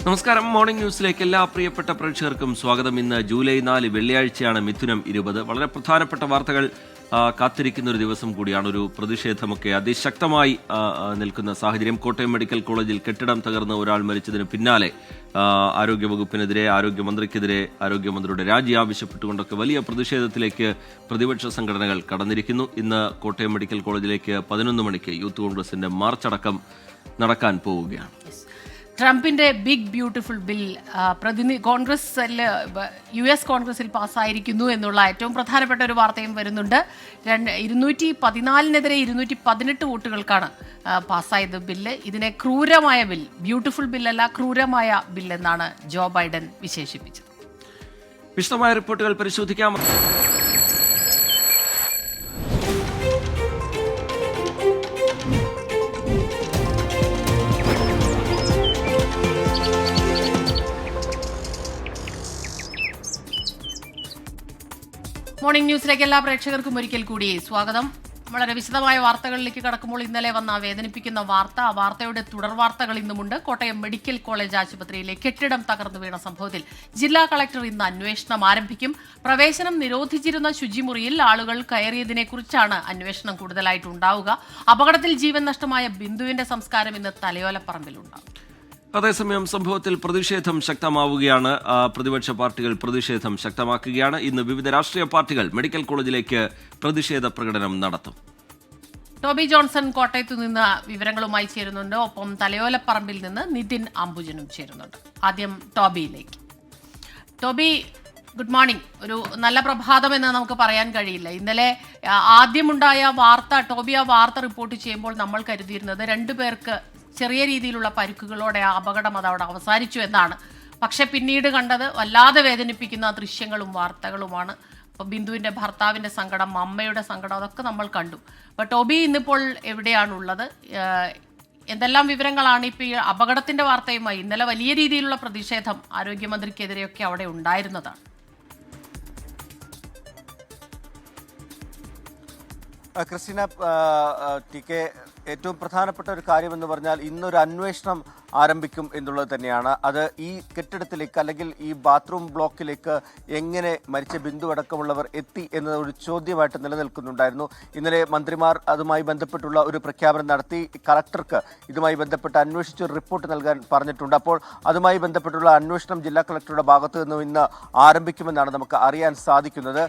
നമസ്കാരം. മോർണിംഗ് ന്യൂസിലേക്ക് എല്ലാ പ്രിയപ്പെട്ട പ്രേക്ഷകർക്കും സ്വാഗതം. ഇന്ന് ജൂലൈ 4 വെള്ളിയാഴ്ചയാണ്, മിഥുനം 20. വളരെ പ്രധാനപ്പെട്ട വാർത്തകൾ കാത്തിരിക്കുന്ന ഒരു ദിവസം കൂടിയാണ്. ഒരു പ്രതിഷേധമൊക്കെ അതിശക്തമായി നിൽക്കുന്ന സാഹചര്യം. കോട്ടയം മെഡിക്കൽ കോളേജിൽ കെട്ടിടം തകർന്ന് ഒരാൾ മരിച്ചതിന് പിന്നാലെ ആരോഗ്യവകുപ്പിനെതിരെ, ആരോഗ്യമന്ത്രിക്കെതിരെ ആരോഗ്യമന്ത്രിയുടെ രാജി ആവശ്യപ്പെട്ടുകൊണ്ടൊക്കെ വലിയ പ്രതിഷേധത്തിലേക്ക് പ്രതിപക്ഷ സംഘടനകൾ കടന്നിരിക്കുന്നു. ഇന്ന് കോട്ടയം മെഡിക്കൽ കോളേജിലേക്ക് 11 മണിക്ക് യൂത്ത് കോൺഗ്രസിന്റെ മാർച്ചടക്കം നടക്കാൻ പോവുകയാണ്. ട്രംപിന്റെ ബിഗ് ബ്യൂട്ടിഫുൾ ബിൽ US കോൺഗ്രസിൽ പാസ്സായിരിക്കുന്നു എന്നുള്ള ഏറ്റവും പ്രധാനപ്പെട്ട ഒരു വാർത്തയും വരുന്നുണ്ട്. 214-നെതിരെ 218 വോട്ടുകൾക്കാണ് പാസ്സായത് ബില്ല്. ഇതിനെ ക്രൂരമായ ബിൽ, ബ്യൂട്ടിഫുൾ ബില്ലല്ല, ക്രൂരമായ ബില്ലെന്നാണ് ജോ ബൈഡൻ വിശേഷിപ്പിച്ചത്. വിശദമായ റിപ്പോർട്ടുകൾ പരിശോധിക്കാം. മോർണിംഗ് ന്യൂസിലേക്ക് എല്ലാ പ്രേക്ഷകർക്കും ഒരിക്കൽ കൂടി സ്വാഗതം. വളരെ വിശദമായ വാർത്തകളിലേക്ക് കടക്കുമ്പോൾ ഇന്നലെ വന്ന വേദനിപ്പിക്കുന്ന വാർത്ത, ആ വാർത്തയുടെ തുടർ വാർത്തകൾ ഇന്നുമുണ്ട്. കോട്ടയം മെഡിക്കൽ കോളേജ് ആശുപത്രിയിലെ കെട്ടിടം തകർന്നു വീണ സംഭവത്തിൽ ജില്ലാ കളക്ടർ ഇന്ന് അന്വേഷണം ആരംഭിക്കും. പ്രവേശനം നിരോധിച്ചിരുന്ന ശുചിമുറിയിൽ ആളുകൾ കയറിയതിനെക്കുറിച്ചാണ് അന്വേഷണം കൂടുതലായിട്ടുണ്ടാവുക. അപകടത്തിൽ ജീവൻ നഷ്ടമായ ബിന്ദുവിന്റെ സംസ്കാരം ഇന്ന് തലയോലപ്പറമ്പിലുണ്ടാകും. അതേസമയം സംഭവത്തിൽ പ്രതിഷേധം ശക്തമാവുകയാണ്. പ്രതിപക്ഷ പാർട്ടികൾ പ്രതിഷേധം ശക്തമാക്കുകയാണ്. ഇന്ന് വിവിധ രാഷ്ട്രീയ പാർട്ടികൾ മെഡിക്കൽ കോളേജിലേക്ക് പ്രതിഷേധ പ്രകടനം നടത്തും. ടോബി ജോൺസൺ കോട്ടയത്തു നിന്ന് വിവരങ്ങളുമായി ചേരുന്നുണ്ട്. ഒപ്പം തലയോലപ്പറമ്പിൽ നിന്ന് നിതിൻ അംബുജനും ചേരുന്നുണ്ട്. ആദ്യം ടോബിയിലേക്ക്. Toby, good morning. ഒരു നല്ല പ്രഭാതം എന്ന് നമുക്ക് പറയാൻ കഴിയില്ല. ഇന്നലെ ആദ്യമുണ്ടായ വാർത്ത, ടോബി ആ വാർത്ത റിപ്പോർട്ട് ചെയ്യുമ്പോൾ നമ്മൾ കരുതിയിരുന്നത് 2 പേർക്ക് ചെറിയ രീതിയിലുള്ള പരിക്കുകളോടെ ആ അപകടം അതവിടെ അവസാനിച്ചു എന്നാണ്. പക്ഷെ പിന്നീട് കണ്ടത് വല്ലാതെ വേദനിപ്പിക്കുന്ന ദൃശ്യങ്ങളും വാർത്തകളുമാണ്. അപ്പോൾ ബിന്ദുവിൻ്റെ ഭർത്താവിൻ്റെ സങ്കടം, അമ്മയുടെ സങ്കടം, അതൊക്കെ നമ്മൾ കണ്ടു. അപ്പോൾ ടോബി ഇന്നിപ്പോൾ എവിടെയാണുള്ളത്? എന്തെല്ലാം വിവരങ്ങളാണ് ഇപ്പോൾ ഈ അപകടത്തിൻ്റെ വാർത്തയുമായി? ഇന്നലെ വലിയ രീതിയിലുള്ള പ്രതിഷേധം ആരോഗ്യമന്ത്രിക്കെതിരെയൊക്കെ അവിടെ ഉണ്ടായിരുന്നതാണ്. ക്രിസ്റ്റീന, ടി കെ, ഏറ്റവും പ്രധാനപ്പെട്ട ഒരു കാര്യമെന്ന് പറഞ്ഞാൽ ഇന്നൊരു അന്വേഷണം ആരംഭിക്കും എന്നുള്ളത് തന്നെയാണ്. അത് ഈ കെട്ടിടത്തിലേക്ക് അല്ലെങ്കിൽ ഈ ബാത്റൂം ബ്ലോക്കിലേക്ക് എങ്ങനെ മരിച്ച ബിന്ദു അടക്കമുള്ളവർ എത്തി എന്നത് ഒരു ചോദ്യമായിട്ട് നിലനിൽക്കുന്നുണ്ടായിരുന്നു. ഇന്നലെ മന്ത്രിമാർ അതുമായി ബന്ധപ്പെട്ടുള്ള ഒരു പ്രഖ്യാപനം നടത്തി. കളക്ടർക്ക് ഇതുമായി ബന്ധപ്പെട്ട് അന്വേഷിച്ച് ഒരു റിപ്പോർട്ട് നൽകാൻ പറഞ്ഞിട്ടുണ്ട്. അപ്പോൾ അതുമായി ബന്ധപ്പെട്ടുള്ള അന്വേഷണം ജില്ലാ കളക്ടറുടെ ഭാഗത്ത് നിന്നും ഇന്ന് ആരംഭിക്കുമെന്നാണ് നമുക്ക് അറിയാൻ സാധിക്കുന്നത്.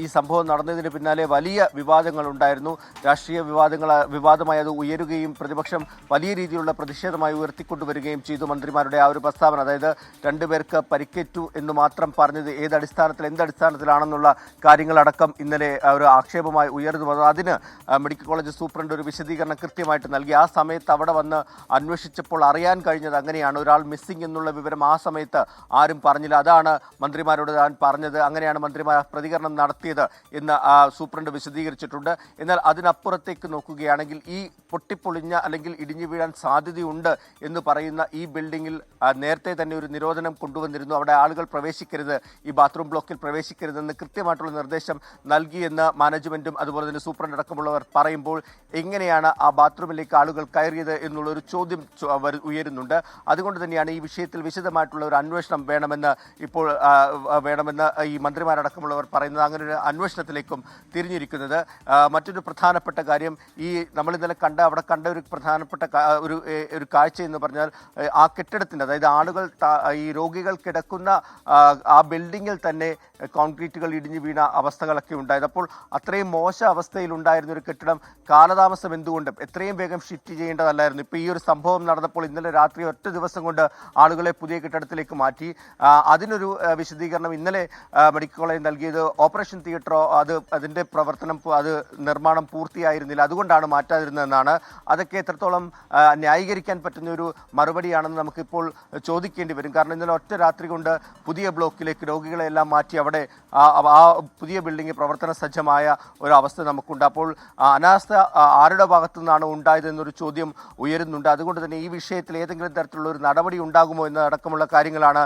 ഈ സംഭവം നടന്നതിന് പിന്നാലെ വലിയ വിവാദങ്ങളുണ്ടായിരുന്നു. രാഷ്ട്രീയ വിവാദമായി അത് ഉയരുകയും പ്രതിപക്ഷം വലിയ രീതിയിലുള്ള പ്രതിഷേധമായി ഉയർത്തിക്കൊണ്ടുവരികയും ചെയ്തു. മന്ത്രിമാരുടെ ആ ഒരു പ്രസ്താവന, അതായത് 2 പേർക്ക് പരിക്കേറ്റു എന്ന് മാത്രം പറഞ്ഞത് എന്തടിസ്ഥാനത്തിലാണെന്നുള്ള കാര്യങ്ങളടക്കം ഇന്നലെ ഒരു ആക്ഷേപമായി ഉയർന്നു വന്നു. അതിന് മെഡിക്കൽ കോളേജ് സൂപ്രണ്ട് ഒരു വിശദീകരണം കൃത്യമായിട്ട് നൽകി. ആ സമയത്ത് അവിടെ വന്ന് അന്വേഷിച്ചപ്പോൾ അറിയാൻ കഴിഞ്ഞത് അങ്ങനെയാണ്. ഒരാൾ മിസ്സിംഗ് എന്നുള്ള വിവരം ആ സമയത്ത് ആരും പറഞ്ഞില്ല. അതാണ് മന്ത്രിമാരോട് താൻ പറഞ്ഞത്. അങ്ങനെയാണ് മന്ത്രിമാർ പ്രതികരണം നടത്തിയത് എന്ന് സൂപ്രണ്ട് വിശദീകരിച്ചിട്ടുണ്ട്. എന്നാൽ അതിനപ്പുറത്തേക്ക് നോക്കുകയാണെങ്കിൽ ഈ പൊട്ടിപ്പൊളിഞ്ഞ അല്ലെങ്കിൽ ഇടിഞ്ഞു വീഴാൻ സാധ്യതയുണ്ട് എന്ന് പറയുന്ന ഈ ബിൽഡിങ്ങിൽ നേരത്തെ തന്നെ ഒരു നിരോധനം കൊണ്ടുവന്നിരുന്നു. അവിടെ ആളുകൾ പ്രവേശിക്കരുത്, ഈ ബാത്റൂം ബ്ലോക്കിൽ പ്രവേശിക്കരുതെന്ന് കൃത്യമായിട്ടുള്ള നിർദ്ദേശം നൽകിയെന്ന് മാനേജ്മെന്റും അതുപോലെ തന്നെ സൂപ്രണ്ട് അടക്കമുള്ളവർ പറയുമ്പോൾ എങ്ങനെയാണ് ആ ബാത്റൂമിലേക്ക് ആളുകൾ കയറിയത് എന്നുള്ളൊരു ചോദ്യം ഉയരുന്നുണ്ട്. അതുകൊണ്ട് തന്നെയാണ് ഈ വിഷയത്തിൽ വിശദമായിട്ടുള്ള ഒരു അന്വേഷണം വേണമെന്ന് ഈ മന്ത്രിമാരടക്കമുള്ളവർ പറയുന്നത്. അങ്ങനെ ഒരു അന്വേഷണത്തിലേക്കും തിരിഞ്ഞിരിക്കുന്നത്. മറ്റൊരു പ്രധാനപ്പെട്ട കാര്യം, ഈ നമ്മൾ ഇന്നലെ അവിടെ കണ്ട ഒരു പ്രധാനപ്പെട്ട ഒരു കാഴ്ച എന്ന് പറഞ്ഞാൽ ആ കെട്ടിടത്തിൻ്റെ, അതായത് ആളുകൾ, ഈ രോഗികൾ കിടക്കുന്ന ആ ബിൽഡിങ്ങിൽ തന്നെ കോൺക്രീറ്റുകൾ ഇടിഞ്ഞു വീണ അവസ്ഥകളൊക്കെ ഉണ്ടായത്. അപ്പോൾ അത്രയും മോശം അവസ്ഥയിൽ ഉണ്ടായിരുന്ന ഒരു കെട്ടിടം കാലതാമസം എന്തുകൊണ്ടും എത്രയും വേഗം ഷിഫ്റ്റ് ചെയ്യേണ്ടതല്ലായിരുന്നു. ഇപ്പോൾ ഈ ഒരു സംഭവം നടന്നപ്പോൾ ഇന്നലെ രാത്രി ഒറ്റ ദിവസം കൊണ്ട് ആളുകളെ പുതിയ കെട്ടിടത്തിലേക്ക് മാറ്റി. അതിനൊരു വിശദീകരണം ഇന്നലെ മെഡിക്കൽ കോളേജ് നൽകിയത് ഓപ്പറേഷൻ തിയേറ്ററോ അതിൻ്റെ നിർമ്മാണം പൂർത്തിയായിരുന്നില്ല, അതുകൊണ്ടാണ് മാറ്റാതിരുന്നതെന്നാണ്. അതൊക്കെ എത്രത്തോളം ന്യായീകരിക്കാൻ പറ്റുന്ന ഒരു മറുപടിയാണെന്ന് നമുക്കിപ്പോൾ ചോദിക്കേണ്ടി വരും. കാരണം ഇന്നലെ ഒറ്റ രാത്രി കൊണ്ട് പുതിയ ബ്ലോക്കിലേക്ക് രോഗികളെല്ലാം മാറ്റി അവിടെ ആ പുതിയ ബിൽഡിംഗ് പ്രവർത്തന സജ്ജമായ ഒരു അവസ്ഥ നമുക്കുണ്ട്. അപ്പോൾ അനാസ്ഥ ആരുടെ ഭാഗത്തു നിന്നാണ് ഉണ്ടായതെന്നൊരു ചോദ്യം ഉയരുന്നുണ്ട്. അതുകൊണ്ട് തന്നെ ഈ വിഷയത്തിൽ ഏതെങ്കിലും തരത്തിലുള്ള ഒരു നടപടി ഉണ്ടാകുമോ എന്നടക്കമുള്ള കാര്യങ്ങളാണ്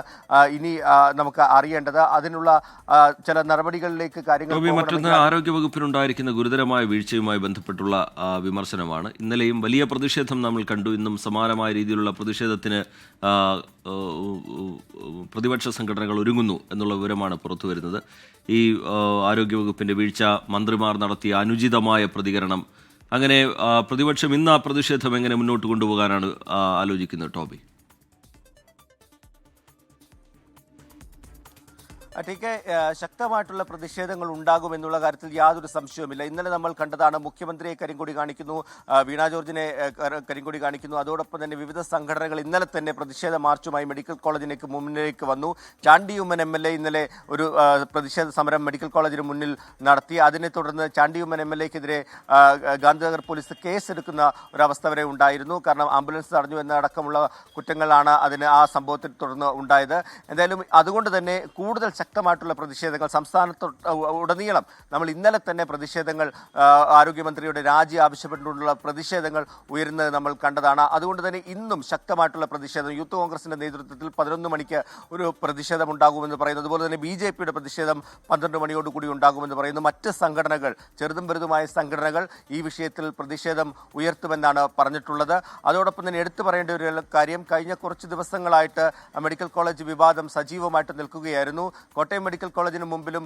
ഇനി നമുക്ക് അറിയേണ്ടത്. അതിനുള്ള ചില നടപടികളിലേക്ക് കാര്യങ്ങൾ. മറ്റൊന്ന്, ആരോഗ്യവകുപ്പിനുണ്ടായിരിക്കുന്ന ഗുരുതരമായ വീഴ്ചയുമായി ബന്ധപ്പെട്ടുള്ള വിമർശനമാണ്. ഇന്നലെയും വലിയ പ്രതിഷേധം നമ്മൾ കണ്ടു. ഇന്നും സമാനമായ രീതിയിലുള്ള ശക്തമായുള്ള പ്രതിഷേധത്തിന് പ്രതിപക്ഷ സംഘടനകൾ ഒരുങ്ങുന്നു എന്നുള്ള വിവരമാണ് പുറത്തു വരുന്നത്. ഈ ആരോഗ്യവകുപ്പിന്റെ വീഴ്ച, മന്ത്രിമാർ നടത്തിയ അനുചിതമായ പ്രതികരണം, അങ്ങനെ പ്രതിപക്ഷം ഇന്ന് ആ പ്രതിഷേധം എങ്ങനെ മുന്നോട്ട് കൊണ്ടുപോകാനാണ് ആലോചിക്കുന്നത് ടോബി? ടി.കെ, ശക്തമായിട്ടുള്ള പ്രതിഷേധങ്ങൾ ഉണ്ടാകുമെന്നുള്ള കാര്യത്തിൽ യാതൊരു സംശയവുമില്ല. ഇന്നലെ നമ്മൾ കണ്ടതാണ്, മുഖ്യമന്ത്രിയെ കരിങ്കൊടി കാണിക്കുന്നു, വീണ ജോർജിനെ കരിങ്കൊടി കാണിക്കുന്നു. അതോടൊപ്പം തന്നെ വിവിധ സംഘടനകൾ ഇന്നലെ തന്നെ പ്രതിഷേധ മാർച്ചുമായി മെഡിക്കൽ കോളേജിലേക്ക് മുന്നിലേക്ക് വന്നു. ചാണ്ടി ഉമ്മൻ MLA ഇന്നലെ ഒരു പ്രതിഷേധ സമരം മെഡിക്കൽ കോളേജിന് മുന്നിൽ നടത്തി. അതിനെ തുടർന്ന് ചാണ്ടി ഉമ്മൻ MLAക്കെതിരെ ഗാന്ധിനഗർ പോലീസ് കേസെടുക്കുന്ന ഒരവസ്ഥ വരെ ഉണ്ടായിരുന്നു. കാരണം ആംബുലൻസ് തടഞ്ഞു എന്നടക്കമുള്ള കുറ്റങ്ങളാണ് ആ സംഭവത്തെ തുടർന്ന് ഉണ്ടായത്. എന്തായാലും അതുകൊണ്ട് തന്നെ കൂടുതൽ ശക്തമായിട്ടുള്ള പ്രതിഷേധങ്ങൾ സംസ്ഥാനത്ത് ഉടനീളം നമ്മൾ ഇന്നലെ തന്നെ പ്രതിഷേധങ്ങൾ, ആരോഗ്യമന്ത്രിയുടെ രാജി ആവശ്യപ്പെട്ടുകൊണ്ടുള്ള പ്രതിഷേധങ്ങൾ ഉയരുന്നത് നമ്മൾ കണ്ടതാണ്. അതുകൊണ്ട് തന്നെ ഇന്നും ശക്തമായിട്ടുള്ള പ്രതിഷേധം യൂത്ത് കോൺഗ്രസിന്റെ നേതൃത്വത്തിൽ 11 മണിക്ക് ഒരു പ്രതിഷേധം ഉണ്ടാകുമെന്ന് പറയുന്നു. അതുപോലെ തന്നെ BJPയുടെ പ്രതിഷേധം 12 മണിയോടുകൂടി ഉണ്ടാകുമെന്ന് പറയുന്നു. മറ്റ് സംഘടനകൾ, ചെറുതും വലുതുമായ സംഘടനകൾ ഈ വിഷയത്തിൽ പ്രതിഷേധം ഉയർത്തുമെന്നാണ് പറഞ്ഞിട്ടുള്ളത്. അതോടൊപ്പം തന്നെ എടുത്തു പറയേണ്ട ഒരു കാര്യം, കഴിഞ്ഞ കുറച്ച് ദിവസങ്ങളായിട്ട് മെഡിക്കൽ കോളേജ് വിവാദം സജീവമായിട്ട് നിൽക്കുകയായിരുന്നു. കോട്ടയം മെഡിക്കൽ കോളേജിന് മുമ്പിലും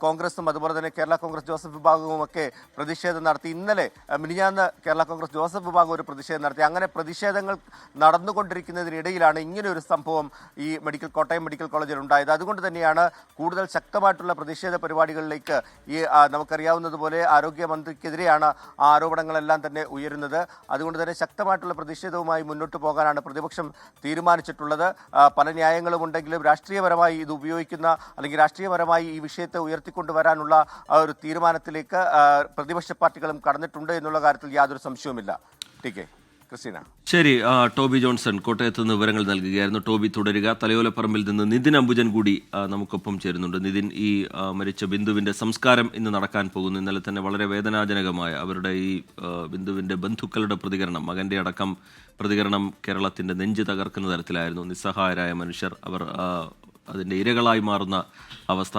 കോൺഗ്രസും അതുപോലെ തന്നെ കേരള കോൺഗ്രസ് ജോസഫ് വിഭാഗവും ഒക്കെ പ്രതിഷേധം നടത്തി. ഇന്നലെ മിനിഞ്ഞാന്ന് കേരള കോൺഗ്രസ് ജോസഫ് വിഭാഗം ഒരു പ്രതിഷേധം നടത്തി. അങ്ങനെ പ്രതിഷേധങ്ങൾ നടന്നുകൊണ്ടിരിക്കുന്നതിനിടയിലാണ് ഇങ്ങനെ ഒരു സംഭവം ഈ കോട്ടയം മെഡിക്കൽ കോളേജിൽ ഉണ്ടായത്. അതുകൊണ്ട് തന്നെയാണ് കൂടുതൽ ശക്തമായിട്ടുള്ള പ്രതിഷേധ പരിപാടികളിലേക്ക് നമുക്കറിയാവുന്നതുപോലെ ആരോഗ്യമന്ത്രിക്കെതിരെയാണ് ആ ആരോപണങ്ങളെല്ലാം തന്നെ ഉയരുന്നത്. അതുകൊണ്ട് തന്നെ ശക്തമായിട്ടുള്ള പ്രതിഷേധവുമായി മുന്നോട്ട് പോകാനാണ് പ്രതിപക്ഷം തീരുമാനിച്ചിട്ടുള്ളത്. പല ന്യായങ്ങളും ഉണ്ടെങ്കിലും രാഷ്ട്രീയപരമായി ഇത് ഉപയോഗിക്കുന്ന അല്ലെങ്കിൽ രാഷ്ട്രീയപരമായി ഈ വിഷയത്തെ ഉയർത്തിക്കൊണ്ടുവരാനുള്ള ഒരു തീരുമാനത്തിലേക്ക് പ്രതിപക്ഷ പാർട്ടികളും കടന്നിട്ടുണ്ട് എന്നുള്ള കാര്യത്തിൽ യാതൊരു സംശയവുമില്ല. ടി.കെ. ക്രിസ്റ്റീന. ശരി, ടോബി ജോൺസൺ കോട്ടയത്ത് നിന്ന് വിവരങ്ങൾ നൽകുകയായിരുന്നു. ടോബി തുടരുക. തലയോലപ്പറമ്പിൽ നിന്ന് നിതിൻ അംബുജൻ കൂടി നമുക്കൊപ്പം ചേരുന്നുണ്ട്. നിതിൻ, ഈ മരിച്ച ബിന്ദുവിന്റെ സംസ്കാരം ഇന്ന് നടക്കാൻ പോകുന്നു. ഇന്നലെ തന്നെ വളരെ വേദനാജനകമായ അവരുടെ ഈ ബിന്ദുവിന്റെ ബന്ധുക്കളുടെ പ്രതികരണം, മകന്റെ അടക്കം പ്രതികരണം കേരളത്തിന്റെ നെഞ്ച് തകർക്കുന്ന തരത്തിലായിരുന്നു. നിസ്സഹായരായ മനുഷ്യർ, അവർ അതിൻ്റെ ഇരകളായി മാറുന്ന അവസ്ഥ.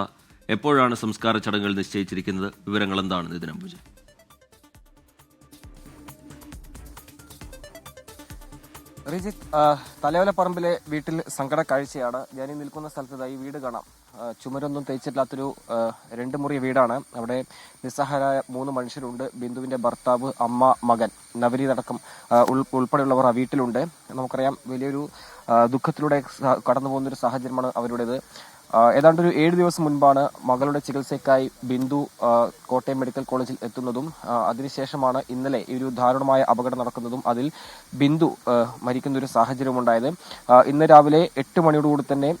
എപ്പോഴാണ് സംസ്കാര ചടങ്ങുകൾ നിശ്ചയിച്ചിരിക്കുന്നത്? വിവരങ്ങൾ എന്താണ് നിതിൻ അംബുജൻ? റിജിത്ത്, തലയോലപ്പറമ്പിലെ വീട്ടിൽ സങ്കട കാഴ്ചയാണ്. ഞാനീ നിൽക്കുന്ന സ്ഥലത്ത് ഈ വീട് കാണാം. ചുമരൊന്നും തേച്ചിട്ടില്ലാത്തൊരു 2 മുറി വീടാണ്. അവിടെ നിസ്സഹായരായ 3 മനുഷ്യരുണ്ട്. ബിന്ദുവിന്റെ ഭർത്താവ്, അമ്മ, മകൻ, നവരീത് അടക്കം ഉൾപ്പെടെയുള്ളവർ ആ വീട്ടിലുണ്ട്. നമുക്കറിയാം, വലിയൊരു ദുഃഖത്തിലൂടെ കടന്നു പോകുന്നൊരു സാഹചര്യമാണ് അവരുടേത്. ഏതാണ്ട് ഒരു 7 ദിവസം മുൻപാണ് മകളുടെ ചികിത്സയ്ക്കായി ബിന്ദു കോട്ടയം മെഡിക്കൽ കോളേജിൽ എത്തുന്നതും അതിനുശേഷമാണ് ഇന്നലെ ഈ ഒരു ദാരുണമായ അപകടം നടക്കുന്നതും അതിൽ ബിന്ദു മരിക്കുന്ന ഒരു സാഹചര്യം ഉണ്ടായത്. ഇന്ന് രാവിലെ 8 മണിയോടുകൂടി തന്നെ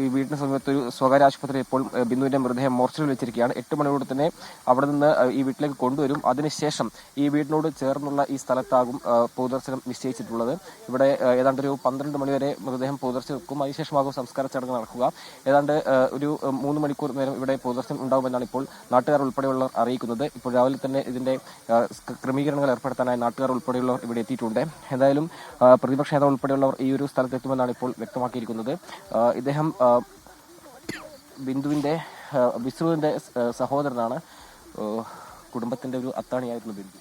ഈ വീടിന് സമീപത്ത് ഒരു സ്വകാര്യ ആശുപത്രി ഇപ്പോൾ ബിന്ദുവിന്റെ മൃതദേഹം മോർച്ചറിൽ വെച്ചിരിക്കുകയാണ്. 8 മണിയോട് തന്നെ അവിടെ നിന്ന് ഈ വീട്ടിലേക്ക് കൊണ്ടുവരും. അതിനുശേഷം ഈ വീടിനോട് ചേർന്നുള്ള ഈ സ്ഥലത്താകും പൊതുദർശനം നിശ്ചയിച്ചിട്ടുള്ളത്. ഇവിടെ ഏതാണ്ട് ഒരു 12 മണിവരെ മൃതദേഹം പൊതുദർശനം വെക്കും. അതിനുശേഷമാകും സംസ്കാര ചടങ്ങ് നടക്കുക. ഏതാണ്ട് ഒരു 3 മണിക്കൂർ നേരം ഇവിടെ പൊതുദർശനം ഉണ്ടാകുമെന്നാണ് ഇപ്പോൾ നാട്ടുകാർ ഉൾപ്പെടെയുള്ളവർ അറിയിക്കുന്നത്. ഇപ്പോൾ രാവിലെ തന്നെ ഇതിന്റെ ക്രമീകരണങ്ങൾ ഏർപ്പെടുത്താനായി നാട്ടുകാർ ഉൾപ്പെടെയുള്ളവർ ഇവിടെ എത്തിയിട്ടുണ്ട്. എന്തായാലും പ്രതിപക്ഷ നേതാവ് ഉൾപ്പെടെയുള്ളവർ ഈ ഒരു സ്ഥലത്തെത്തുമെന്നാണ് ഇപ്പോൾ വ്യക്തമാക്കിയിരിക്കുന്നത്. ഇദ്ദേഹം ബിന്ദുവിന്റെ സഹോദരനാണ്. കുടുംബത്തിന്റെ ഒരു അത്താണിയായിരുന്നു ബിന്ദു.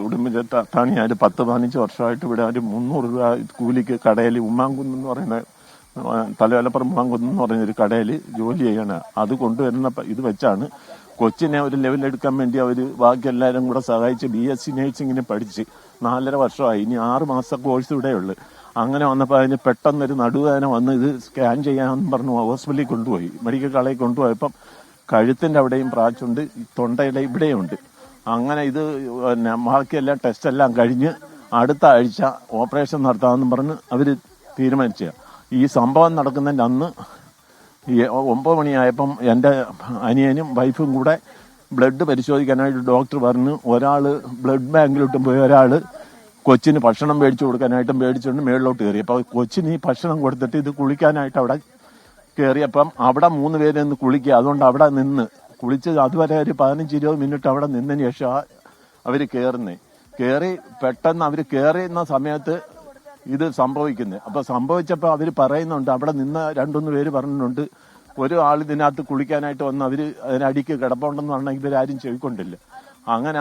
കുടുംബത്തെ അത്താണിയായിട്ട് 10-15 വർഷമായിട്ട് ഇവിടെ ഒരു 300 രൂപ കൂലിക്ക് കടയിൽ ഉമ്മാങ്കുന്ന് എന്ന് പറയുന്ന തലയോലപ്പുറം ഉമ്മാങ്കുന്ന് എന്ന് പറയുന്നൊരു കടയിൽ ജോലി ചെയ്യണ. അത് കൊണ്ടുവരുന്ന ഇത് വെച്ചാണ് കൊച്ചിനെ ഒരു ലെവലെടുക്കാൻ വേണ്ടി അവർ ബാക്കി എല്ലാവരും കൂടെ സഹായിച്ച് BSc നേഴ്സിങ്ങിന് പഠിച്ച് 4.5 വർഷമായി. ഇനി 6 മാസം കോഴ്സ് ഇവിടെയുള്ളു. അങ്ങനെ വന്നപ്പോൾ അതിന് പെട്ടെന്നൊരു നടുവേദന വന്ന് ഇത് സ്കാൻ ചെയ്യാമെന്ന് പറഞ്ഞു ഹോസ്പിറ്റലിൽ കൊണ്ടുപോയി, മെഡിക്കൽ കോളേജിൽ കൊണ്ടുപോയപ്പം കഴുത്തിന്റെ അവിടെയും പ്രാച്ചുണ്ട്, തൊണ്ടയുടെ ഇവിടെയുണ്ട്. അങ്ങനെ ഇത് ബാക്കിയെല്ലാം ടെസ്റ്റെല്ലാം കഴിഞ്ഞ് അടുത്ത ആഴ്ച ഓപ്പറേഷൻ നടത്താമെന്ന് പറഞ്ഞ് അവർ തീരുമാനിച്ച. ഈ സംഭവം നടക്കുന്നതിൻ്റെ അന്ന് 9 മണിയായപ്പം എൻ്റെ അനിയനും വൈഫും കൂടെ ബ്ലഡ് പരിശോധിക്കാനായിട്ട് ഡോക്ടർ പറഞ്ഞു. ഒരാൾ ബ്ലഡ് ബാങ്കിലോട്ടും പോയി, ഒരാൾ കൊച്ചിന് ഭക്ഷണം മേടിച്ചു കൊടുക്കാനായിട്ടും മേടിച്ചുകൊണ്ട് മേളിലോട്ട് കയറി. അപ്പോൾ കൊച്ചിന് ഈ ഭക്ഷണം കൊടുത്തിട്ട് ഇത് കുളിക്കാനായിട്ട് അവിടെ കയറിയപ്പം അവിടെ 3 പേര് നിന്ന് കുളിക്കുക. അതുകൊണ്ട് അവിടെ നിന്ന് കുളിച്ച് അതുവരെ ഒരു 15-20 മിനിറ്റ് അവിടെ നിന്നതിന് ശേഷം അവർ കയറി പെട്ടെന്ന് അവർ കയറുന്ന സമയത്ത് ഇത് സംഭവിക്കുന്നത്. അപ്പൊ സംഭവിച്ചപ്പോൾ അവർ പറയുന്നുണ്ട്, അവിടെ നിന്ന് 2-3 പേര് പറഞ്ഞിട്ടുണ്ട്, ഒരു ആൾ ഇതിനകത്ത് കുളിക്കാനായിട്ട് വന്ന് അവര് അതിനടിക്ക് കിടപ്പുണ്ടെന്ന് പറഞ്ഞാൽ ഇവരാരും ചെവിക്കൊണ്ടില്ല. അങ്ങനെ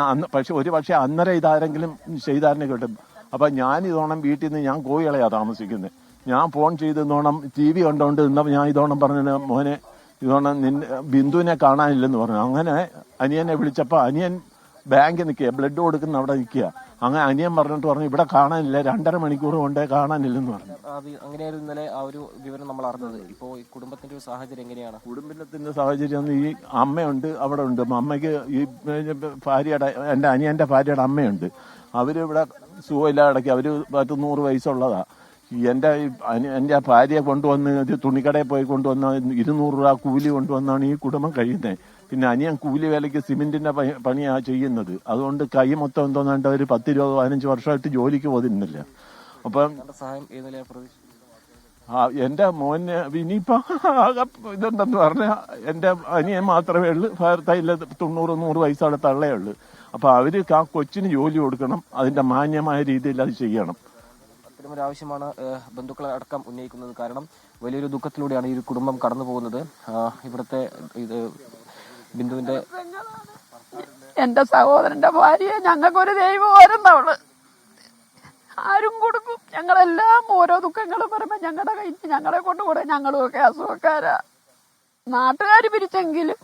പക്ഷെ അന്നേരം ഇതാരെങ്കിലും ചെയ്താരനെ കിട്ടും. അപ്പം ഞാൻ ഇതോണം വീട്ടിൽ നിന്ന് ഞാൻ കോഴികളെയാണ് താമസിക്കുന്നത്. ഞാൻ ഫോൺ ചെയ്തെന്നോണം TV കണ്ടോണ്ട് നിന്നപ്പോൾ ഞാൻ ഇതോണം പറഞ്ഞു, മോനെ ഇതോണം ബിന്ദുവിനെ കാണാനില്ലെന്ന് പറഞ്ഞു. അങ്ങനെ അനിയനെ വിളിച്ചപ്പോൾ അനിയൻ ബാങ്കിൽ നിൽക്കുക, ബ്ലഡ് കൊടുക്കുന്ന അവിടെ നിൽക്കുക. അങ്ങനെ അനിയൻ പറഞ്ഞിട്ട് പറഞ്ഞു ഇവിടെ കാണാനില്ല, 2.5 മണിക്കൂർ കൊണ്ടേ കാണാനില്ലെന്ന് പറഞ്ഞു. അങ്ങനെയായിരുന്നു ഇന്നലെ ആ ഒരു വിവരം നമ്മൾ അറിഞ്ഞത്. ഇപ്പോൾ ഈ കുടുംബത്തിന്റെ ഒരു സാഹചര്യം എങ്ങനെയാണ്? കുടുംബത്തിന്റെ സാഹചര്യം ഈ അമ്മയുണ്ട്, അവിടെ ഉണ്ട്. അമ്മയ്ക്ക് ഈ ഭാര്യയുടെ, എൻ്റെ അനിയൻ്റെ ഭാര്യയുടെ അമ്മയുണ്ട്. അവരിവിടെ സുഖമില്ല കിടക്കി. അവർ 100 വയസ്സുള്ളതാ. എൻ്റെ ഭാര്യയെ കൊണ്ടുവന്ന് തുണിക്കടയിൽ പോയി കൊണ്ടുവന്ന 200 രൂപ കൂലി കൊണ്ടുവന്നാണ് ഈ കുടുംബം കഴിയുന്നത്. പിന്നെ അനിയൻ കൂലി വേലയ്ക്ക് സിമെന്റിന്റെ പണിയാണ് ചെയ്യുന്നത്. അതുകൊണ്ട് കൈ മൊത്തം എന്തോന്നാണ്ട് ഒരു 10, 20, 15 വർഷമായിട്ട് ജോലിക്ക് പോകുന്നില്ല. അപ്പം സഹായം എന്റെ മോന് ഇനിയിപ്പോ ഇതെന്തെന്ന് പറഞ്ഞാൽ എന്റെ അനിയൻ മാത്രമേ ഉള്ളൂ. ഭാരതയില് 90-100 വയസ്സുള്ള തള്ളേ ഉള്ളു. അപ്പൊ അവര് ആ കൊച്ചിന് ജോലി കൊടുക്കണം, അതിന്റെ മാന്യമായ രീതിയിൽ അത് ചെയ്യണം. അത്തരമൊരു ആവശ്യമാണ് ബന്ധുക്കളെ അടക്കം ഉന്നയിക്കുന്നത്. കാരണം വലിയൊരു ദുഃഖത്തിലൂടെയാണ് ഈ കുടുംബം കടന്നു പോകുന്നത്. ഇവിടുത്തെ ബിന്ദുവിന്റെ എന്റെ സഹോദരന്റെ ഭാര്യയെ ഞങ്ങൾക്കൊരു ദൈവമായിരുന്നവള്. ആരും കൊടുക്കും. ഞങ്ങളെല്ലാം ഓരോ ദുഃഖങ്ങൾ പറയുമ്പോ ഞങ്ങളുടെ കയ്യിൽ ഞങ്ങളെ കൊണ്ടുകൂടെ. ഞങ്ങളും ഒക്കെ അസുഖക്കാരാ. നാട്ടുകാർ പിരിച്ചെങ്കിലും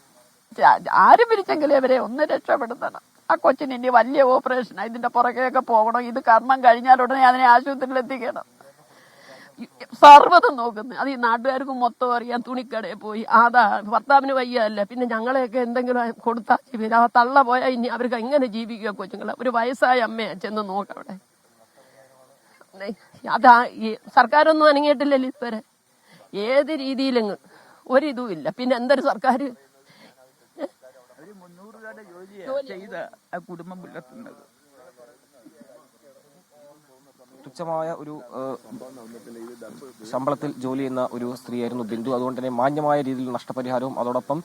ആര് പിരിച്ചെങ്കിലും ഇവരെ ഒന്ന് രക്ഷപ്പെടുത്തണം. ആ കൊച്ചിന് ഇനി വലിയ ഓപ്പറേഷനാ. ഇതിന്റെ പുറകെയൊക്കെ പോകണം. ഇത് കർമ്മം കഴിഞ്ഞാൽ ഉടനെ അതിനെ ആശുപത്രിയിൽ എത്തിക്കണം. സർവ്വതും നോക്കുന്നത് അത് ഈ നാട്ടുകാർക്ക് മൊത്തം അറിയാം. തുണിക്കടയിൽ പോയി അതാ ഭർത്താവിന് വയ്യല്ല, പിന്നെ ഞങ്ങളെയൊക്കെ എന്തെങ്കിലും കൊടുത്താൽ ജീവിതം. ആ തള്ള പോയാൽ ഇനി അവർക്ക് എങ്ങനെ ജീവിക്കുക കൊച്ചുങ്ങൾ? ഒരു വയസ്സായ അമ്മയാ ചെന്ന് നോക്കവിടെ. അതാ ഈ സർക്കാരൊന്നും അനങ്ങിയിട്ടില്ലല്ലോ ഇതുവരെ. ഏത് രീതിയിലെങ്ങും ഒരിതും ഇല്ല. പിന്നെ എന്തൊരു സർക്കാർ ചെയ്ത ആ കുടുംബം പുലർത്തുന്നത്. തുച്ഛമായ ഒരു ശമ്പളത്തിൽ ജോലി ചെയ്യുന്ന ഒരു സ്ത്രീയായിരുന്നു ബിന്ദു. അതുകൊണ്ട് തന്നെ മാന്യമായ രീതിയിൽ നഷ്ടപരിഹാരവും അതോടൊപ്പം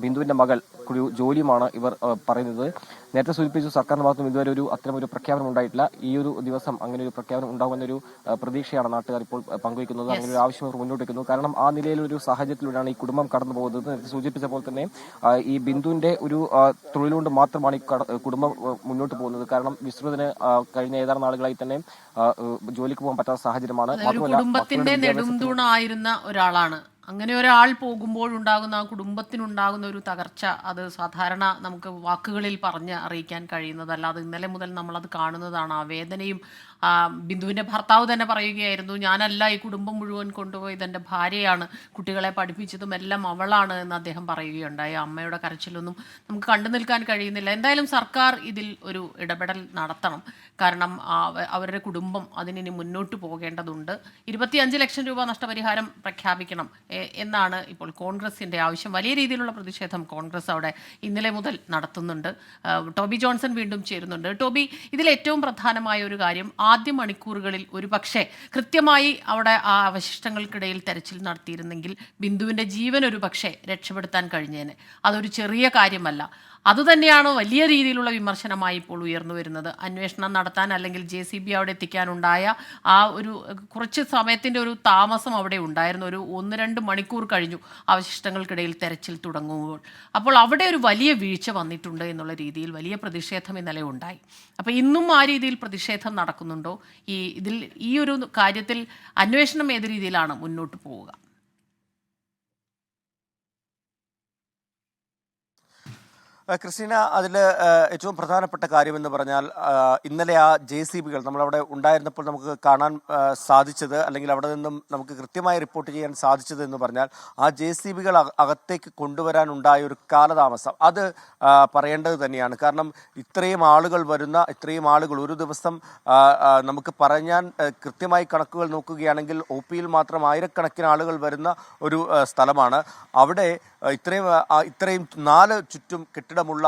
ബിന്ദുവിന്റെ മകൾ ഒരു ജോലിയുമാണ് ഇവർ പറയുന്നത്. നേരത്തെ സൂചിപ്പിച്ചു, സർക്കാരിന്റെ ഭാഗത്തും ഇതുവരെ അത്തരമൊരു പ്രഖ്യാപനം ഉണ്ടായിട്ടില്ല. ഈ ഒരു ദിവസം അങ്ങനെ ഒരു പ്രഖ്യാപനം ഉണ്ടാകുമെന്നൊരു പ്രതീക്ഷയാണ് നാട്ടുകാർ ഇപ്പോൾ പങ്കുവയ്ക്കുന്നത്. അങ്ങനെ ഒരു ആവശ്യം അവർ മുന്നോട്ട് വയ്ക്കുന്നു. കാരണം ആ നിലയിലൊരു സാഹചര്യത്തിലൂടെയാണ് ഈ കുടുംബം കടന്നു പോകുന്നത്. നേരത്തെ സൂചിപ്പിച്ച പോലെ തന്നെ ഈ ബിന്ദുവിന്റെ ഒരു തൊഴിലുകൊണ്ട് മാത്രമാണ് ഈ കുടുംബം മുന്നോട്ട് പോകുന്നത്. കാരണം വിശ്രുതന് കഴിഞ്ഞ ഏതാനും നാളുകളായി തന്നെ ജോലിക്ക് പോകാൻ പറ്റാത്ത സാഹചര്യമാണ്. കുടുംബത്തിന്റെ നെടുംതൂണായിരുന്ന ഒരാളാണ്. അങ്ങനെ ഒരാൾ പോകുമ്പോഴുണ്ടാകുന്ന ആ കുടുംബത്തിനുണ്ടാകുന്ന ഒരു തകർച്ച അത് സാധാരണ നമുക്ക് വാക്കുകളിൽ പറഞ്ഞ് അറിയിക്കാൻ കഴിയുന്നതല്ല. അത് ഇന്നലെ മുതൽ നമ്മളത് കാണുന്നതാണ്. ആ വേദനയും ബിന്ദുവിൻ്റെ ഭർത്താവ് തന്നെ പറയുകയായിരുന്നു, ഞാനല്ല ഈ കുടുംബം മുഴുവൻ കൊണ്ടുപോയത്, എൻ്റെ ഭാര്യയാണ്, കുട്ടികളെ പഠിപ്പിച്ചതും എല്ലാം അവളാണ് എന്ന് അദ്ദേഹം പറയുകയുണ്ടായി. അമ്മയുടെ കരച്ചിലൊന്നും നമുക്ക് കണ്ടു നിൽക്കാൻ കഴിയുന്നില്ല. എന്തായാലും സർക്കാർ ഇതിൽ ഒരു ഇടപെടൽ നടത്തണം. കാരണം അവരുടെ കുടുംബം അതിനി മുന്നോട്ട് പോകേണ്ടതുണ്ട്. 25 ലക്ഷം രൂപ നഷ്ടപരിഹാരം പ്രഖ്യാപിക്കണം എന്നാണ് ഇപ്പോൾ കോൺഗ്രസിൻ്റെ ആവശ്യം. വലിയ രീതിയിലുള്ള പ്രതിഷേധം കോൺഗ്രസ് അവിടെ ഇന്നലെ മുതൽ നടത്തുന്നുണ്ട്. ടോബി ജോൺസൺ വീണ്ടും ചേരുന്നുണ്ട്. ടോബി, ഇതിൽ ഏറ്റവും പ്രധാനമായ ഒരു കാര്യം, ആദ്യ മണിക്കൂറുകളിൽ ഒരുപക്ഷെ കൃത്യമായി അവിടെ ആ അവശിഷ്ടങ്ങൾക്കിടയിൽ തെരച്ചിൽ നടത്തിയിരുന്നെങ്കിൽ ബിന്ദുവിൻ്റെ ജീവൻ ഒരു പക്ഷേ രക്ഷപ്പെടുത്താൻ കഴിഞ്ഞേനെ. അതൊരു ചെറിയ കാര്യമല്ല. അതുതന്നെയാണ് വലിയ രീതിയിലുള്ള വിമർശനമായി ഇപ്പോൾ ഉയർന്നു വരുന്നത്. അന്വേഷണം നടത്താൻ അല്ലെങ്കിൽ JCB അവിടെ എത്തിക്കാനുണ്ടായ ആ ഒരു കുറച്ച് സമയത്തിൻ്റെ ഒരു താമസം അവിടെ ഉണ്ടായിരുന്നു. ഒരു 1-2 മണിക്കൂർ കഴിഞ്ഞു അവശിഷ്ടങ്ങൾക്കിടയിൽ തെരച്ചിൽ തുടങ്ങുമ്പോൾ. അപ്പോൾ അവിടെ ഒരു വലിയ വീഴ്ച വന്നിട്ടുണ്ട് എന്നുള്ള രീതിയിൽ വലിയ പ്രതിഷേധം ഇന്നലെ ഉണ്ടായി. അപ്പോൾ ഇന്നും ആ രീതിയിൽ പ്രതിഷേധം നടക്കുന്നുണ്ടോ? ഈ ഒരു കാര്യത്തിൽ അന്വേഷണം ഏത് രീതിയിലാണ് മുന്നോട്ട് പോവുക? ക്രിസ്റ്റീന, അതിൽ ഏറ്റവും പ്രധാനപ്പെട്ട കാര്യമെന്ന് പറഞ്ഞാൽ ഇന്നലെ ആ JCBകൾ നമ്മളവിടെ ഉണ്ടായിരുന്നപ്പോൾ നമുക്ക് കാണാൻ സാധിച്ചത്, അല്ലെങ്കിൽ അവിടെ നിന്നും നമുക്ക് കൃത്യമായി റിപ്പോർട്ട് ചെയ്യാൻ സാധിച്ചത് എന്ന് പറഞ്ഞാൽ ആ JCBകൾ അകത്തേക്ക് കൊണ്ടുവരാനുണ്ടായ ഒരു കാലതാമസം അത് പറയേണ്ടത് തന്നെയാണ്. കാരണം ഇത്രയും ആളുകൾ ഒരു ദിവസം നമുക്ക് പറഞ്ഞാൽ കൃത്യമായി കണക്കുകൾ നോക്കുകയാണെങ്കിൽ OPയിൽ മാത്രം ആയിരക്കണക്കിന് ആളുകൾ വരുന്ന ഒരു സ്ഥലമാണ്. അവിടെ ഇത്രയും 4 ചുറ്റും കെട്ടിടമുള്ള